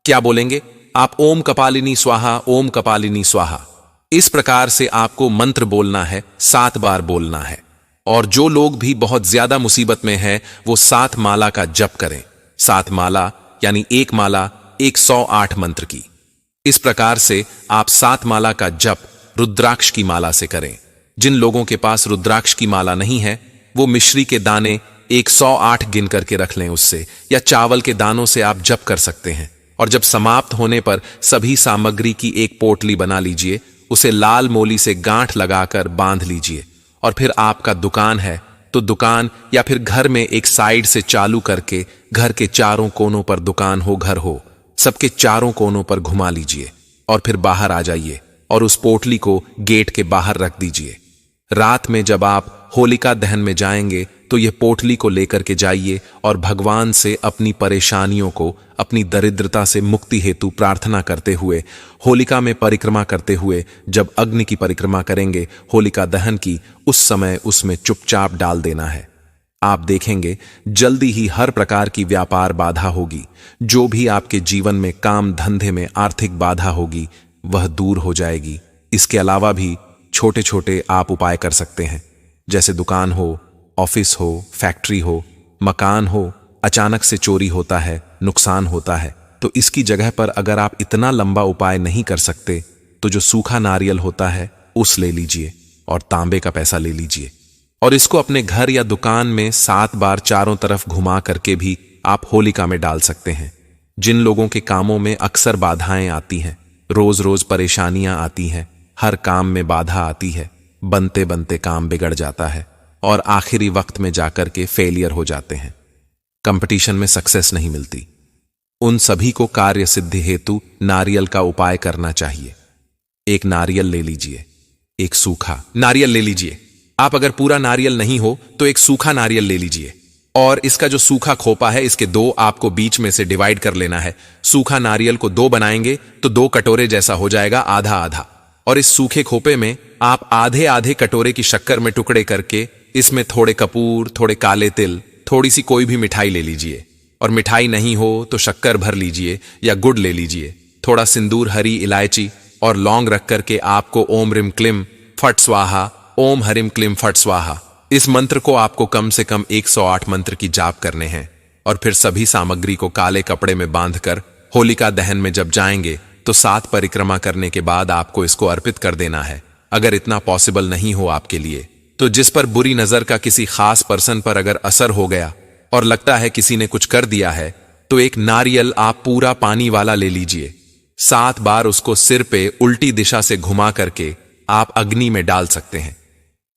क्या बोलेंगे आप? ओम कपालिनी स्वाहा, ओम कपालिनी स्वाहा, इस प्रकार से आपको मंत्र बोलना है, 7 बार बोलना है। और जो लोग भी बहुत ज्यादा मुसीबत में है वो 7 माला का जप करें। 7 माला यानी 1 माला 108 मंत्र की। इस प्रकार से आप 7 माला का जप रुद्राक्ष की माला से करें। जिन लोगों के पास रुद्राक्ष की माला नहीं है वो मिश्री के दाने 108 गिन करके रख लें उससे, या चावल के दानों से आप जप कर सकते हैं। और जब समाप्त होने पर सभी सामग्री की एक पोटली बना लीजिए, उसे लाल मोली से गांठ लगाकर बांध लीजिए और फिर आपका दुकान है तो दुकान या फिर घर में एक साइड से चालू करके घर के चारों कोनों पर, दुकान हो घर हो, सबके चारों कोनों पर घुमा लीजिए और फिर बाहर आ जाइए और उस पोटली को गेट के बाहर रख दीजिए। रात में जब आप होलिका दहन में जाएंगे तो यह पोटली को लेकर के जाइए और भगवान से अपनी परेशानियों को, अपनी दरिद्रता से मुक्ति हेतु प्रार्थना करते हुए होलिका में परिक्रमा करते हुए जब अग्नि की परिक्रमा करेंगे होलिका दहन की, उस समय उसमें चुपचाप डाल देना है। आप देखेंगे जल्दी ही हर प्रकार की व्यापार बाधा होगी, जो भी आपके जीवन में काम धंधे में आर्थिक बाधा होगी वह दूर हो जाएगी। इसके अलावा भी छोटे छोटे आप उपाय कर सकते हैं, जैसे दुकान हो, ऑफिस हो, फैक्ट्री हो, मकान हो, अचानक से चोरी होता है, नुकसान होता है, तो इसकी जगह पर अगर आप इतना लंबा उपाय नहीं कर सकते तो जो सूखा नारियल होता है उस ले लीजिए और तांबे का पैसा ले लीजिए और इसको अपने घर या दुकान में 7 बार चारों तरफ घुमा करके भी आप होलिका में डाल सकते हैं। जिन लोगों के कामों में अक्सर बाधाएं आती हैं, रोज रोज परेशानियां आती हैं, हर काम में बाधा आती है, बनते बनते काम बिगड़ जाता है और आखिरी वक्त में जाकर के फेलियर हो जाते हैं, कंपटीशन में सक्सेस नहीं मिलती, उन सभी को कार्य सिद्धि हेतु नारियल का उपाय करना चाहिए। एक नारियल ले लीजिए, एक सूखा नारियल ले लीजिए। आप अगर पूरा नारियल नहीं हो तो एक सूखा नारियल ले लीजिए और इसका जो सूखा खोपा है, इसके दो आपको बीच में से डिवाइड कर लेना है। सूखा नारियल को दो बनाएंगे तो 2 कटोरे जैसा हो जाएगा, आधा आधा। और इस सूखे खोपे में आप आधे आधे कटोरे की शक्कर में टुकड़े करके इसमें थोड़े कपूर, थोड़े काले तिल, थोड़ी सी कोई भी मिठाई ले लीजिए। और मिठाई नहीं हो तो शक्कर भर लीजिए या गुड़ ले लीजिए। थोड़ा सिंदूर, हरी इलायची और लौंग रख करके आपको ओम रिम क्लिम फट स्वाहा, ओम हरिम क्लिम फट स्वाहा, इस मंत्र को आपको कम से कम 108 मंत्र की जाप करने हैं। और फिर सभी सामग्री को काले कपड़े में बांधकर होलिका दहन में जब जाएंगे तो 7 परिक्रमा करने के बाद आपको इसको अर्पित कर देना है। अगर इतना पॉसिबल नहीं हो आपके लिए तो जिस पर बुरी नजर का किसी खास पर्सन पर अगर असर हो गया और लगता है किसी ने कुछ कर दिया है, तो एक नारियल आप पूरा पानी वाला ले लीजिए। 7 बार उसको सिर पे उल्टी दिशा से घुमा करके आप अग्नि में डाल सकते हैं।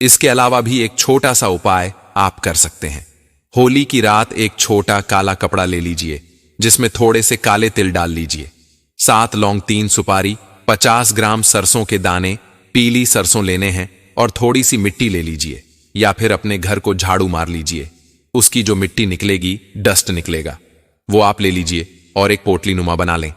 इसके अलावा भी एक छोटा सा उपाय आप कर सकते हैं। होली की रात एक छोटा काला कपड़ा ले लीजिए जिसमें थोड़े से काले तिल डाल लीजिए, 7 लौंग, 3 सुपारी, 50 ग्राम सरसों के दाने, पीली सरसों लेने हैं, और थोड़ी सी मिट्टी ले लीजिए या फिर अपने घर को झाड़ू मार लीजिए। उसकी जो मिट्टी निकलेगी, डस्ट निकलेगा, वो आप ले लीजिए और एक पोटली नुमा बना लें।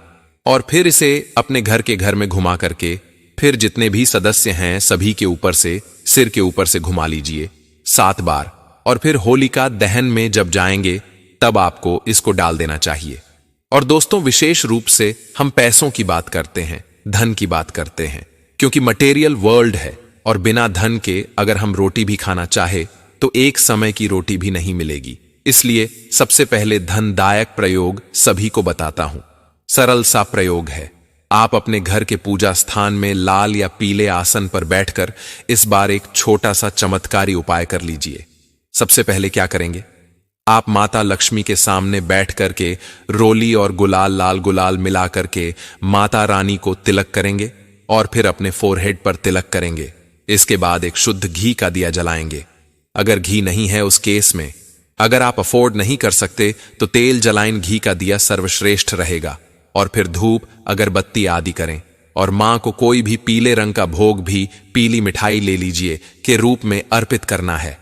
और फिर इसे अपने घर में घुमा करके फिर जितने भी सदस्य हैं सभी के ऊपर से, सिर के ऊपर से घुमा लीजिए 7 बार। और फिर होलिका दहन में जब जाएंगे तब आपको इसको डाल देना चाहिए। और दोस्तों, विशेष रूप से हम पैसों की बात करते हैं, धन की बात करते हैं, क्योंकि मटेरियल वर्ल्ड है और बिना धन के अगर हम रोटी भी खाना चाहे तो एक समय की रोटी भी नहीं मिलेगी। इसलिए सबसे पहले धनदायक प्रयोग सभी को बताता हूं। सरल सा प्रयोग है। आप अपने घर के पूजा स्थान में लाल या पीले आसन पर बैठकर इस बार एक छोटा सा चमत्कारी उपाय कर लीजिए। सबसे पहले क्या करेंगे, आप माता लक्ष्मी के सामने बैठ करके रोली और गुलाल, लाल गुलाल मिला करके माता रानी को तिलक करेंगे और फिर अपने फोरहेड पर तिलक करेंगे। इसके बाद एक शुद्ध घी का दिया जलाएंगे। अगर घी नहीं है उस केस में, अगर आप अफोर्ड नहीं कर सकते तो तेल जलाइन घी का दिया सर्वश्रेष्ठ रहेगा। और फिर धूप, अगरबत्ती आदि करें और मां को कोई भी पीले रंग का भोग भी पीली मिठाई ले लीजिए के रूप में अर्पित करना है।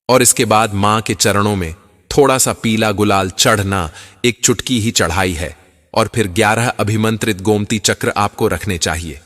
और इसके बाद मां के चरणों में थोड़ा सा पीला गुलाल चढ़ना, एक चुटकी ही चढ़ाई है। और फिर 11 अभिमंत्रित गोमती चक्र आपको रखने चाहिए।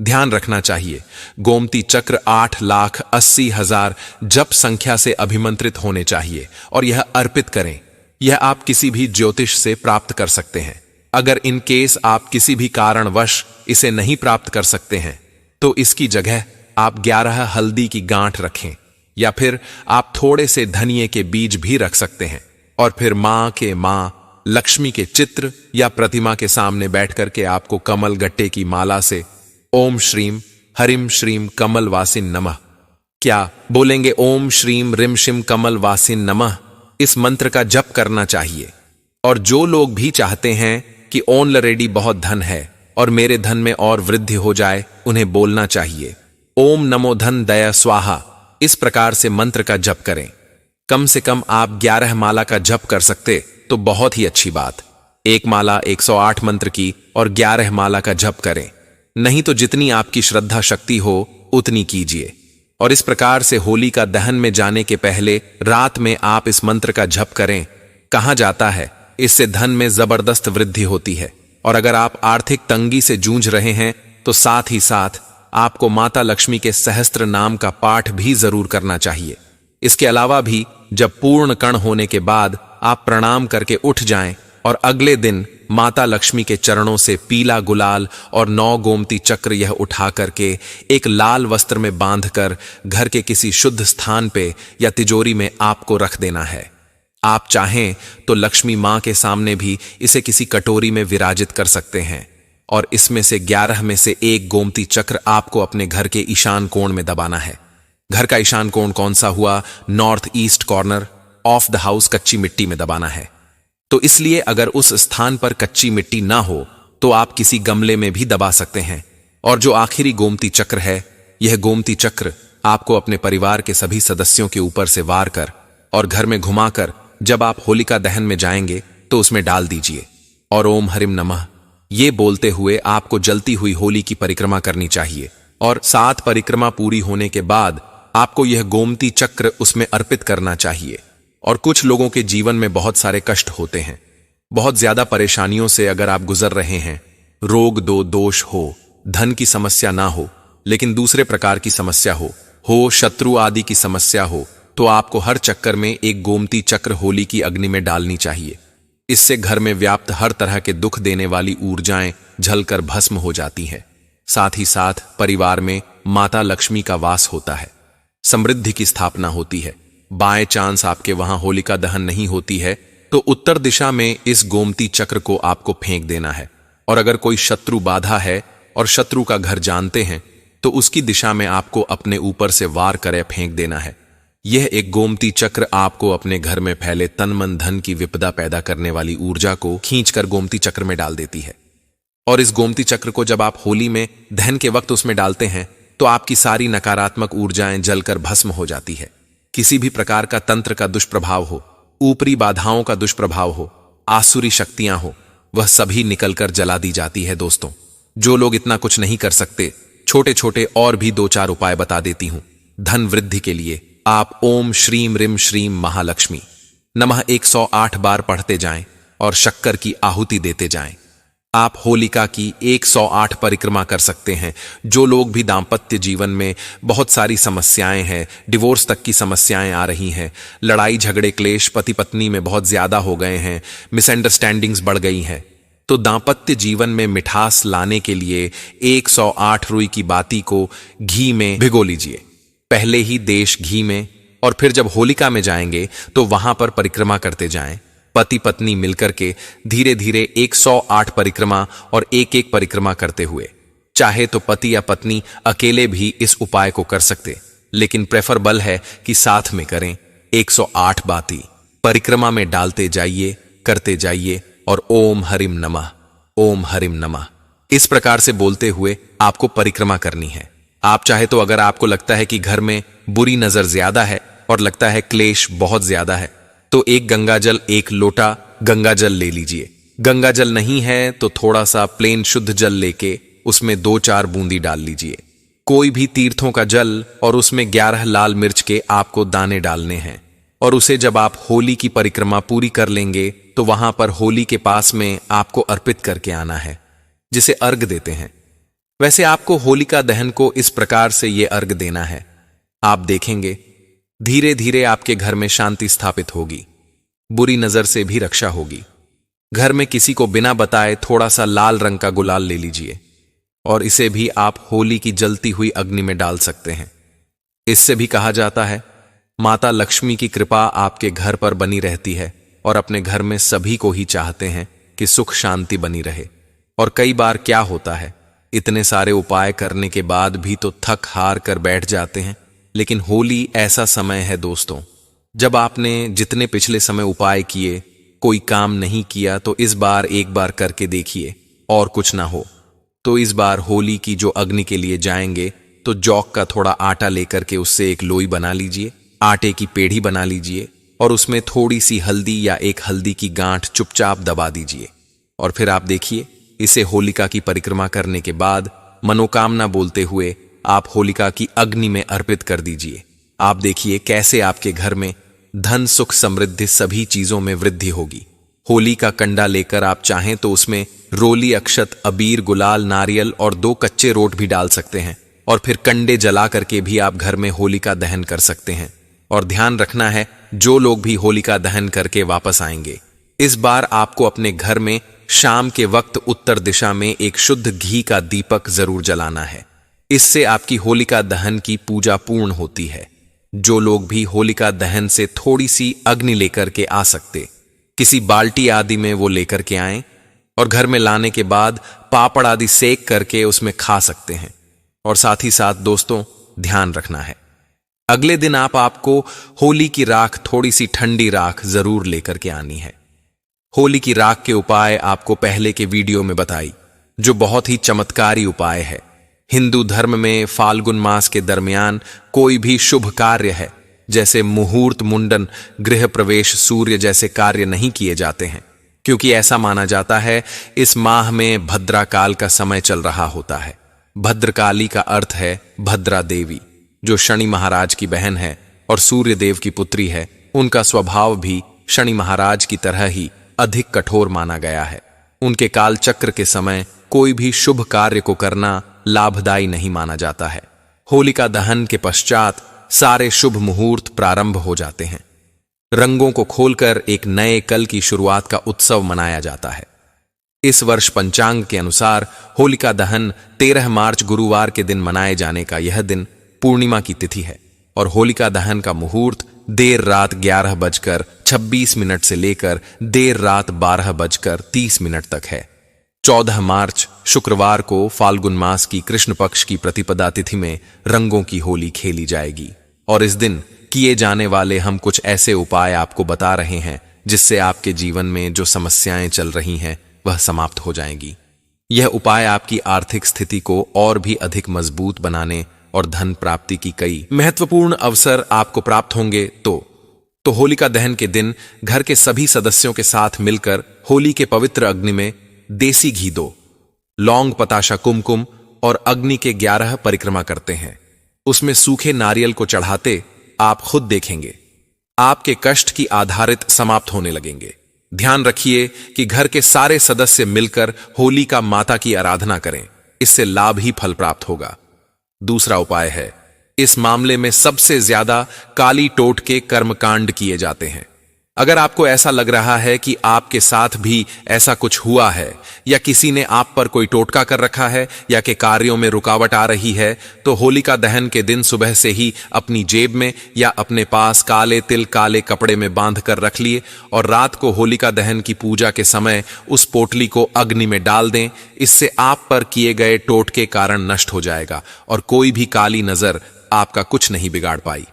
ध्यान रखना चाहिए, गोमती चक्र 8,80,000 जप संख्या से अभिमंत्रित होने चाहिए और यह अर्पित करें। यह आप किसी भी ज्योतिष से प्राप्त कर सकते हैं। अगर इन केस आप किसी भी कारणवश इसे नहीं प्राप्त कर सकते हैं तो इसकी जगह आप 11 हल्दी की गांठ रखें या फिर आप थोड़े से धनिये के बीज भी रख सकते हैं। और फिर मां लक्ष्मी के चित्र या प्रतिमा के सामने बैठ करके आपको कमल गट्टे की माला से ओम श्रीम हरिम श्रीम कमल वासिन नमः, क्या बोलेंगे, ओम श्रीम रिम शिम कमल वासिन नमः, इस मंत्र का जप करना चाहिए। और जो लोग भी चाहते हैं कि ऑलरेडी बहुत धन है और मेरे धन में और वृद्धि हो जाए, उन्हें बोलना चाहिए ओम नमो धन दया स्वाहा। इस प्रकार से मंत्र का जप करें। कम से कम आप 11 माला का जप कर सकते तो बहुत ही अच्छी बात। एक माला 108 मंत्र की और 11 माला का जप करें, नहीं तो जितनी आपकी श्रद्धा शक्ति हो उतनी कीजिए। और इस प्रकार से होलिका दहन में जाने के पहले रात में आप इस मंत्र का जप करें। कहा जाता है इससे धन में जबरदस्त वृद्धि होती है। और अगर आप आर्थिक तंगी से जूझ रहे हैं तो साथ ही साथ आपको माता लक्ष्मी के सहस्त्र नाम का पाठ भी जरूर करना चाहिए। इसके अलावा भी जब पूर्ण कर्ण होने के बाद आप प्रणाम करके उठ जाएं और अगले दिन माता लक्ष्मी के चरणों से पीला गुलाल और 9 गोमती चक्र यह उठा करके एक लाल वस्त्र में बांधकर घर के किसी शुद्ध स्थान पे या तिजोरी में आपको रख देना है। आप चाहें तो लक्ष्मी मां के सामने भी इसे किसी कटोरी में विराजित कर सकते हैं। और इसमें से 11 में से एक गोमती चक्र आपको अपने घर के ईशान कोण में दबाना है। घर का ईशान कोण कौन सा हुआ? North east corner of the house, कच्ची मिट्टी में दबाना है। तो इसलिए अगर उस स्थान पर कच्ची मिट्टी ना हो तो आप किसी गमले में भी दबा सकते हैं। और जो आखिरी गोमती चक्र है, यह गोमती चक्र आपको अपने परिवार के सभी सदस्यों के ऊपर से वार कर और घर में घुमाकर जब आप होलिका दहन में जाएंगे तो उसमें डाल दीजिए। और ओम हरिम नमः ये बोलते हुए आपको जलती हुई होली की परिक्रमा करनी चाहिए। और 7 परिक्रमा पूरी होने के बाद आपको यह गोमती चक्र उसमें अर्पित करना चाहिए। और कुछ लोगों के जीवन में बहुत सारे कष्ट होते हैं। बहुत ज्यादा परेशानियों से अगर आप गुजर रहे हैं, रोग दो दोष हो, धन की समस्या ना हो लेकिन दूसरे प्रकार की समस्या हो शत्रु आदि की समस्या हो, तो आपको हर चक्कर में एक गोमती चक्र होली की अग्नि में डालनी चाहिए। इससे घर में व्याप्त हर तरह के दुख देने वाली ऊर्जाएं जलकर भस्म हो जाती हैं। साथ ही साथ परिवार में माता लक्ष्मी का वास होता है, समृद्धि की स्थापना होती है। बाएं चांस आपके वहां होलिका दहन नहीं होती है तो उत्तर दिशा में इस गोमती चक्र को आपको फेंक देना है। और अगर कोई शत्रु बाधा है और शत्रु का घर जानते हैं तो उसकी दिशा में आपको अपने ऊपर से वार करे फेंक देना है। यह एक गोमती चक्र आपको अपने घर में फैले तन मन धन की विपदा पैदा करने वाली ऊर्जा को खींचकर गोमती चक्र में डाल देती है। और इस गोमती चक्र को जब आप होली में दहन के वक्त उसमें डालते हैं तो आपकी सारी नकारात्मक ऊर्जाएं जलकर भस्म हो जाती है। किसी भी प्रकार का तंत्र का दुष्प्रभाव हो, ऊपरी बाधाओं का दुष्प्रभाव हो, आसुरी शक्तियां हो, वह सभी निकलकर जला दी जाती है। दोस्तों, जो लोग इतना कुछ नहीं कर सकते, छोटे छोटे और भी 2-4 उपाय बता देती हूं। धन वृद्धि के लिए आप ओम श्रीम रिम श्रीम महालक्ष्मी नमः 108 बार पढ़ते जाएं और शक्कर की आहुति देते जाएं। आप होलिका की 108 परिक्रमा कर सकते हैं। जो लोग भी दाम्पत्य जीवन में बहुत सारी समस्याएं हैं, डिवोर्स तक की समस्याएं आ रही हैं, लड़ाई झगड़े क्लेश पति पत्नी में बहुत ज्यादा हो गए हैं, मिसअंडरस्टैंडिंग्स बढ़ गई हैं, तो दाम्पत्य जीवन में मिठास लाने के लिए 108 रुई की बाती को घी में भिगो लीजिए। पहले ही देश घी में, और फिर जब होलिका में जाएंगे तो वहां पर परिक्रमा करते जाएं। पति पत्नी मिलकर के धीरे धीरे 108 परिक्रमा और एक एक परिक्रमा करते हुए, चाहे तो पति या पत्नी अकेले भी इस उपाय को कर सकते, लेकिन प्रेफरेबल है कि साथ में करें। 108 बाती परिक्रमा में डालते जाइए, करते जाइए और ओम हरिम नमः, ओम हरिम नमः इस प्रकार से बोलते हुए आपको परिक्रमा करनी है। आप चाहे तो अगर आपको लगता है कि घर में बुरी नजर ज्यादा है और लगता है क्लेश बहुत ज्यादा है, तो एक गंगाजल 1 लोटा गंगाजल ले लीजिए। गंगाजल नहीं है तो थोड़ा सा प्लेन शुद्ध जल लेके उसमें 2-4 बूंदी डाल लीजिए। कोई भी तीर्थों का जल और उसमें 11 लाल मिर्च के आपको दाने डालने हैं। और उसे जब आप होली की परिक्रमा पूरी कर लेंगे तो वहां पर होली के पास में आपको अर्पित करके आना है, जिसे अर्घ देते हैं। वैसे आपको होलिका दहन को इस प्रकार से ये अर्घ देना है। आप देखेंगे धीरे धीरे आपके घर में शांति स्थापित होगी, बुरी नजर से भी रक्षा होगी। घर में किसी को बिना बताए थोड़ा सा लाल रंग का गुलाल ले लीजिए और इसे भी आप होली की जलती हुई अग्नि में डाल सकते हैं। इससे भी कहा जाता है माता लक्ष्मी की कृपा आपके घर पर बनी रहती है और अपने घर में सभी को ही चाहते हैं कि सुख शांति बनी रहे। और कई बार क्या होता है, इतने सारे उपाय करने के बाद भी तो थक हार कर बैठ जाते हैं। लेकिन होली ऐसा समय है दोस्तों, जब आपने जितने पिछले समय उपाय किए कोई काम नहीं किया, तो इस बार एक बार करके देखिए। और कुछ ना हो तो इस बार होली की जो अग्नि के लिए जाएंगे तो जौ का थोड़ा आटा लेकर के उससे एक लोई बना लीजिए, आटे की पेढ़ी बना लीजिए और उसमें थोड़ी सी हल्दी या एक हल्दी की गांठ चुपचाप दबा दीजिए। और फिर आप देखिए, इसे होलिका की परिक्रमा करने के बाद मनोकामना बोलते हुए आप होलिका की अग्नि में अर्पित कर दीजिए। आप देखिए कैसे आपके घर में धन सुख समृद्धि सभी चीजों में वृद्धि होगी। होली का कंडा लेकर आप चाहें तो उसमें रोली, अक्षत, अबीर, गुलाल, नारियल और 2 कच्चे रोट भी डाल सकते हैं और फिर कंडे जला करके भी आप घर में होलिका दहन कर सकते हैं। और ध्यान रखना है, जो लोग भी होलिका दहन करके वापस आएंगे, इस बार आपको अपने घर में शाम के वक्त उत्तर दिशा में एक शुद्ध घी का दीपक जरूर जलाना है। इससे आपकी होलिका दहन की पूजा पूर्ण होती है। जो लोग भी होलिका दहन से थोड़ी सी अग्नि लेकर के आ सकते, किसी बाल्टी आदि में वो लेकर के आएं और घर में लाने के बाद पापड़ आदि सेक करके उसमें खा सकते हैं। और साथ ही साथ दोस्तों ध्यान रखना है, अगले दिन आपको होली की राख, थोड़ी सी ठंडी राख जरूर लेकर के आनी है। होली की राख के उपाय आपको पहले के वीडियो में बताई, जो बहुत ही चमत्कारी उपाय है। हिंदू धर्म में फाल्गुन मास के दरमियान कोई भी शुभ कार्य है, जैसे मुहूर्त, मुंडन, गृह प्रवेश, सूर्य जैसे कार्य नहीं किए जाते हैं, क्योंकि ऐसा माना जाता है इस माह में भद्रा काल का समय चल रहा होता है। भद्रकाली का अर्थ है भद्रा देवी, जो शनि महाराज की बहन है और सूर्य देव की पुत्री है। उनका स्वभाव भी शनि महाराज की तरह ही अधिक कठोर माना गया है। उनके काल चक्र के समय कोई भी शुभ कार्य को करना लाभदायी नहीं माना जाता है। होलिका दहन के पश्चात सारे शुभ मुहूर्त प्रारंभ हो जाते हैं। रंगों को खोलकर एक नए कल की शुरुआत का उत्सव मनाया जाता है। इस वर्ष पंचांग के अनुसार होलिका दहन 13 मार्च गुरुवार के दिन मनाए जाने का यह दिन पूर्णिमा की तिथि है और होलिका दहन का मुहूर्त देर रात 11:26 से लेकर देर रात 12:30 तक है। 14 मार्च शुक्रवार को फाल्गुन मास की कृष्ण पक्ष की प्रतिपदा तिथि में रंगों की होली खेली जाएगी और इस दिन किए जाने वाले हम कुछ ऐसे उपाय आपको बता रहे हैं जिससे आपके जीवन में जो समस्याएं चल रही हैं वह समाप्त हो जाएंगी। यह उपाय आपकी आर्थिक स्थिति को और भी अधिक मजबूत बनाने और धन प्राप्ति की कई महत्वपूर्ण अवसर आपको प्राप्त होंगे। तो होलिका दहन के दिन घर के सभी सदस्यों के साथ मिलकर होली के पवित्र अग्नि में देसी घी दो, लौंग, पताशा, कुमकुम और अग्नि के 11 परिक्रमा करते हैं। उसमें सूखे नारियल को चढ़ाते आप खुद देखेंगे आपके कष्ट की आधारित समाप्त होने लगेंगे। ध्यान रखिए कि घर के सारे सदस्य मिलकर होली का माता की आराधना करें, इससे लाभ ही फल प्राप्त होगा। दूसरा उपाय है, इस मामले में सबसे ज्यादा काली टोटके कर्मकांड किए जाते हैं। अगर आपको ऐसा लग रहा है कि आपके साथ भी ऐसा कुछ हुआ है या किसी ने आप पर कोई टोटका कर रखा है या के कार्यों में रुकावट आ रही है, तो होलिका दहन के दिन सुबह से ही अपनी जेब में या अपने पास काले तिल काले कपड़े में बांध कर रख लिए और रात को होलिका दहन की पूजा के समय उस पोटली को अग्नि में डाल दें। इससे आप पर किए गए टोटके कारण नष्ट हो जाएगा और कोई भी काली नजर आपका कुछ नहीं बिगाड़ पाई।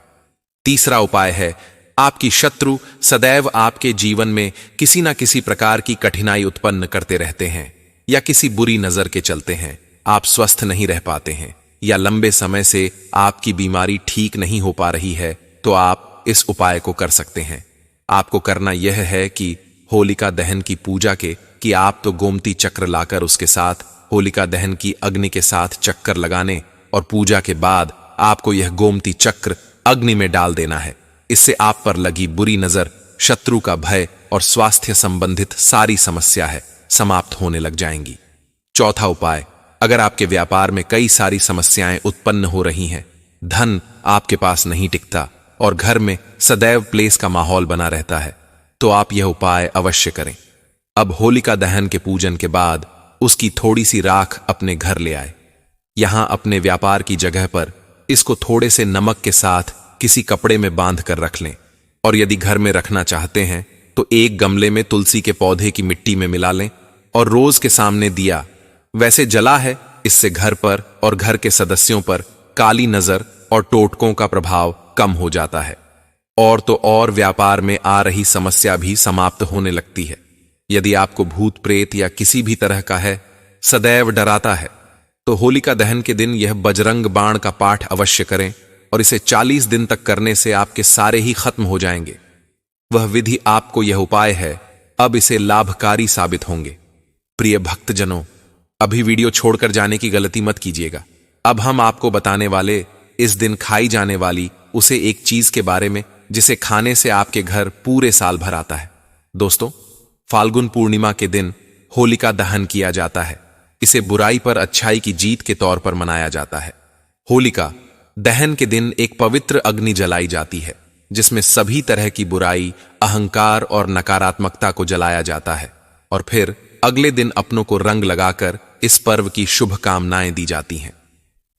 तीसरा उपाय है, आपकी शत्रु सदैव आपके जीवन में किसी ना किसी प्रकार की कठिनाई उत्पन्न करते रहते हैं या किसी बुरी नजर के चलते हैं आप स्वस्थ नहीं रह पाते हैं या लंबे समय से आपकी बीमारी ठीक नहीं हो पा रही है, तो आप इस उपाय को कर सकते हैं। आपको करना यह है कि होलिका दहन की पूजा के कि आप तो गोमती चक्र लाकर उसके साथ होलिका दहन की अग्नि के साथ चक्कर लगाने और पूजा के बाद आपको यह गोमती चक्र अग्नि में डाल देना है। इससे आप पर लगी बुरी नजर, शत्रु का भय और स्वास्थ्य संबंधित सारी समस्या है समाप्त होने लग जाएंगी। चौथा उपाय, अगर आपके व्यापार में कई सारी समस्याएं उत्पन्न हो रही हैं, धन आपके पास नहीं टिकता और घर में सदैव क्लेश का माहौल बना रहता है, तो आप यह उपाय अवश्य करें। अब होलिका दहन के पूजन के बाद उसकी थोड़ी सी राख अपने घर ले आए। यहां अपने व्यापार की जगह पर इसको थोड़े से नमक के साथ किसी कपड़े में बांध कर रख लें और यदि घर में रखना चाहते हैं तो एक गमले में तुलसी के पौधे की मिट्टी में मिला लें और रोज के सामने दिया वैसे जला है। इससे घर पर और घर के सदस्यों पर काली नजर और टोटकों का प्रभाव कम हो जाता है और तो और व्यापार में आ रही समस्या भी समाप्त होने लगती है। यदि आपको भूत प्रेत या किसी भी तरह का है सदैव डराता है, तो होलिका दहन के दिन यह बजरंग बाण का पाठ अवश्य करें और इसे 40 दिन तक करने से आपके सारे ही खत्म हो जाएंगे। वह विधि आपको यह उपाय है, अब इसे लाभकारी साबित होंगे। प्रिय भक्तजनों, अभी वीडियो छोड़कर जाने की गलती मत कीजिएगा। अब हम आपको बताने वाले इस दिन खाई जाने वाली उसे एक चीज के बारे में जिसे खाने से आपके घर पूरे साल भर आता है। दोस्तों, फाल्गुन पूर्णिमा के दिन होलिका दहन किया जाता है। इसे बुराई पर अच्छाई की जीत के तौर पर मनाया जाता है। होलिका दहन के दिन एक पवित्र अग्नि जलाई जाती है जिसमें सभी तरह की बुराई, अहंकार और नकारात्मकता को जलाया जाता है और फिर अगले दिन अपनों को रंग लगाकर इस पर्व की शुभ कामनाएं दी जाती हैं।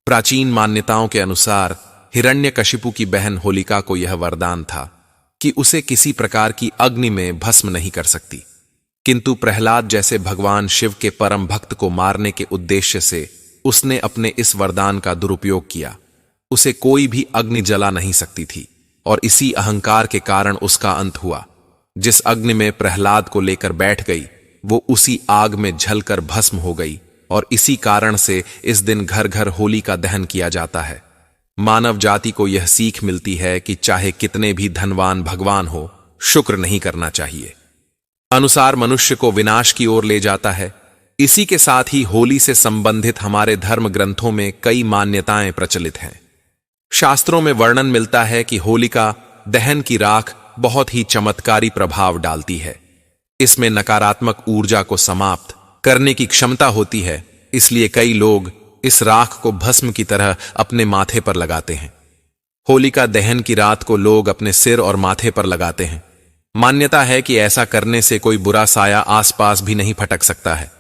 प्राचीन मान्यताओं के अनुसार हिरण्यकशिपु की बहन होलिका को यह वरदान था कि उसे किसी प्रकार की अग्नि में भस्म नहीं कर सकती, किंतु प्रहलाद जैसे भगवान शिव के परम भक्त को मारने के उद्देश्य से उसने अपने इस वरदान का दुरुपयोग किया। उसे कोई भी अग्नि जला नहीं सकती थी और इसी अहंकार के कारण उसका अंत हुआ। जिस अग्नि में प्रहलाद को लेकर बैठ गई वो उसी आग में जलकर भस्म हो गई और इसी कारण से इस दिन घर घर होली का दहन किया जाता है। मानव जाति को यह सीख मिलती है कि चाहे कितने भी धनवान भगवान हो, शुक्र नहीं करना चाहिए। अनुसार मनुष्य को विनाश की ओर ले जाता है। इसी के साथ ही होली से संबंधित हमारे धर्म ग्रंथों में कई मान्यताएं प्रचलित हैं। शास्त्रों में वर्णन मिलता है कि होलिका दहन की राख बहुत ही चमत्कारी प्रभाव डालती है। इसमें नकारात्मक ऊर्जा को समाप्त करने की क्षमता होती है, इसलिए कई लोग इस राख को भस्म की तरह अपने माथे पर लगाते हैं। होलिका दहन की रात को लोग अपने सिर और माथे पर लगाते हैं। मान्यता है कि ऐसा करने से कोई बुरा साया आसपास भी नहीं फटक सकता है।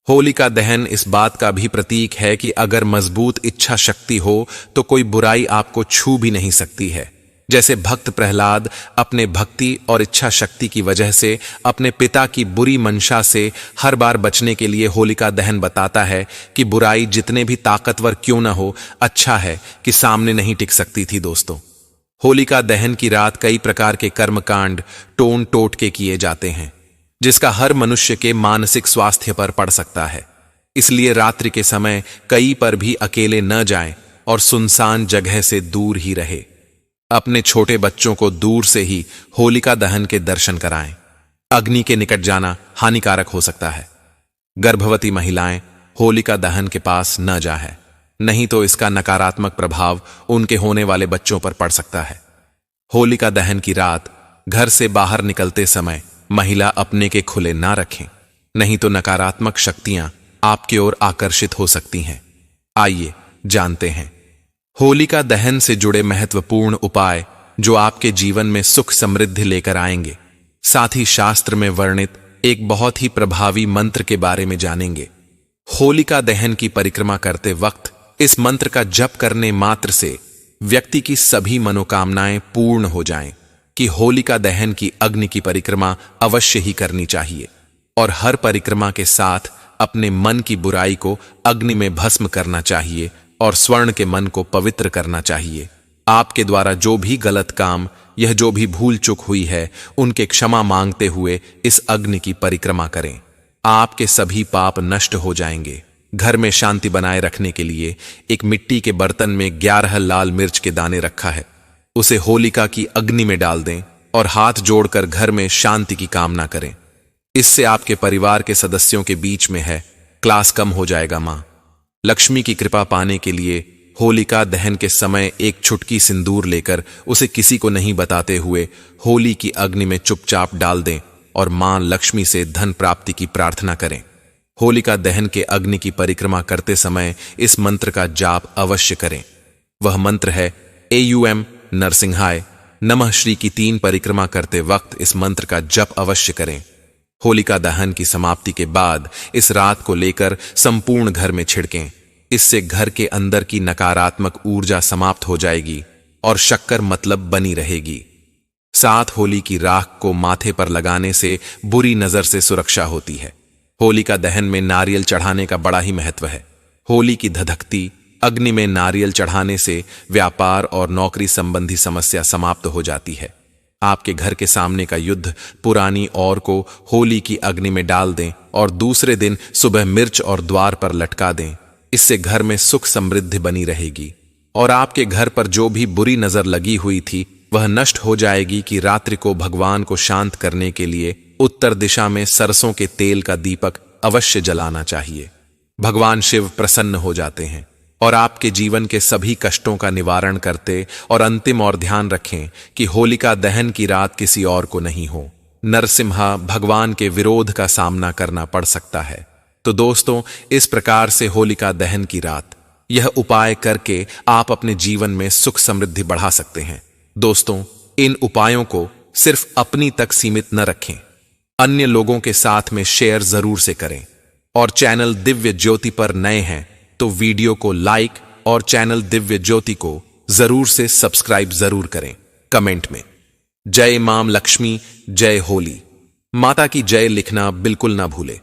होलिका दहन इस बात का भी प्रतीक है कि अगर मजबूत इच्छा शक्ति हो तो कोई बुराई आपको छू भी नहीं सकती है। जैसे भक्त प्रहलाद अपने भक्ति और इच्छा शक्ति की वजह से अपने पिता की बुरी मंशा से हर बार बचने के लिए होलिका दहन बताता है कि बुराई जितने भी ताकतवर क्यों न हो, अच्छा है कि सामने नहीं टिक सकती थी। दोस्तों, होलिका दहन की रात कई प्रकार के कर्मकांड टोन टोटके किए जाते हैं, जिसका हर मनुष्य के मानसिक स्वास्थ्य पर पड़ सकता है। इसलिए रात्रि के समय कहीं पर भी अकेले न जाएं और सुनसान जगह से दूर ही रहे। अपने छोटे बच्चों को दूर से ही होलिका दहन के दर्शन कराएं। अग्नि के निकट जाना हानिकारक हो सकता है। गर्भवती महिलाएं होलिका दहन के पास न जाएं, नहीं तो इसका नकारात्मक प्रभाव उनके होने वाले बच्चों पर पड़ सकता है। होलिका दहन की रात घर से बाहर निकलते समय महिला अपने के खुले ना रखें, नहीं तो नकारात्मक शक्तियां आपकी ओर आकर्षित हो सकती हैं। आइए जानते हैं होलिका दहन से जुड़े महत्वपूर्ण उपाय जो आपके जीवन में सुख समृद्धि लेकर आएंगे। साथ ही शास्त्र में वर्णित एक बहुत ही प्रभावी मंत्र के बारे में जानेंगे। होलिका दहन की परिक्रमा करते वक्त इस मंत्र का जप करने मात्र से व्यक्ति की सभी मनोकामनाएं पूर्ण हो जाएं कि होलिका दहन की अग्नि की परिक्रमा अवश्य ही करनी चाहिए और हर परिक्रमा के साथ अपने मन की बुराई को अग्नि में भस्म करना चाहिए और स्वर्ण के मन को पवित्र करना चाहिए। आपके द्वारा जो भी गलत काम, यह जो भी भूल चूक हुई है, उनके क्षमा मांगते हुए इस अग्नि की परिक्रमा करें। आपके सभी पाप नष्ट हो जाएंगे। घर में शांति बनाए रखने के लिए एक मिट्टी के बर्तन में 11 लाल मिर्च के दाने रखा है। उसे होलिका की अग्नि में डाल दें और हाथ जोड़कर घर में शांति की कामना करें। इससे आपके परिवार के सदस्यों के बीच में है क्लास कम हो जाएगा। मां लक्ष्मी की कृपा पाने के लिए होलिका दहन के समय एक चुटकी सिंदूर लेकर उसे किसी को नहीं बताते हुए होली की अग्नि में चुपचाप डाल दें और मां लक्ष्मी से धन प्राप्ति की प्रार्थना करें। होलिका दहन के अग्नि की परिक्रमा करते समय इस मंत्र का जाप अवश्य करें। वह मंत्र है AUM नरसिंहाय नमः श्री की 3 परिक्रमा करते वक्त इस मंत्र का जप अवश्य करें। होलिका दहन की समाप्ति के बाद इस रात को लेकर संपूर्ण घर में छिड़कें। इससे घर के अंदर की नकारात्मक ऊर्जा समाप्त हो जाएगी और शक्कर मतलब बनी रहेगी। साथ होली की राख को माथे पर लगाने से बुरी नजर से सुरक्षा होती है। होलिका दहन में नारियल चढ़ाने का बड़ा ही महत्व है। होली की धधकती अग्नि में नारियल चढ़ाने से व्यापार और नौकरी संबंधी समस्या समाप्त हो जाती है। आपके घर के सामने का युद्ध पुरानी और को होली की अग्नि में डाल दें और दूसरे दिन सुबह मिर्च और द्वार पर लटका दें। इससे घर में सुख समृद्धि बनी रहेगी और आपके घर पर जो भी बुरी नजर लगी हुई थी वह नष्ट हो जाएगी। कि रात्रि को भगवान को शांत करने के लिए उत्तर दिशा में सरसों के तेल का दीपक अवश्य जलाना चाहिए। भगवान शिव प्रसन्न हो जाते हैं और आपके जीवन के सभी कष्टों का निवारण करते। और अंतिम और ध्यान रखें कि होलिका दहन की रात किसी और को नहीं हो। नरसिम्हा भगवान के विरोध का सामना करना पड़ सकता है। तो दोस्तों, इस प्रकार से होलिका दहन की रात यह उपाय करके आप अपने जीवन में सुख समृद्धि बढ़ा सकते हैं। दोस्तों, इन उपायों को सिर्फ अपनी तक सीमित न रखें, अन्य लोगों के साथ में शेयर जरूर से करें। और चैनल दिव्य ज्योति पर नए हैं तो वीडियो को लाइक और चैनल दिव्य ज्योति को जरूर से सब्सक्राइब जरूर करें। कमेंट में जय मां लक्ष्मी, जय होली माता की जय लिखना बिल्कुल ना भूले।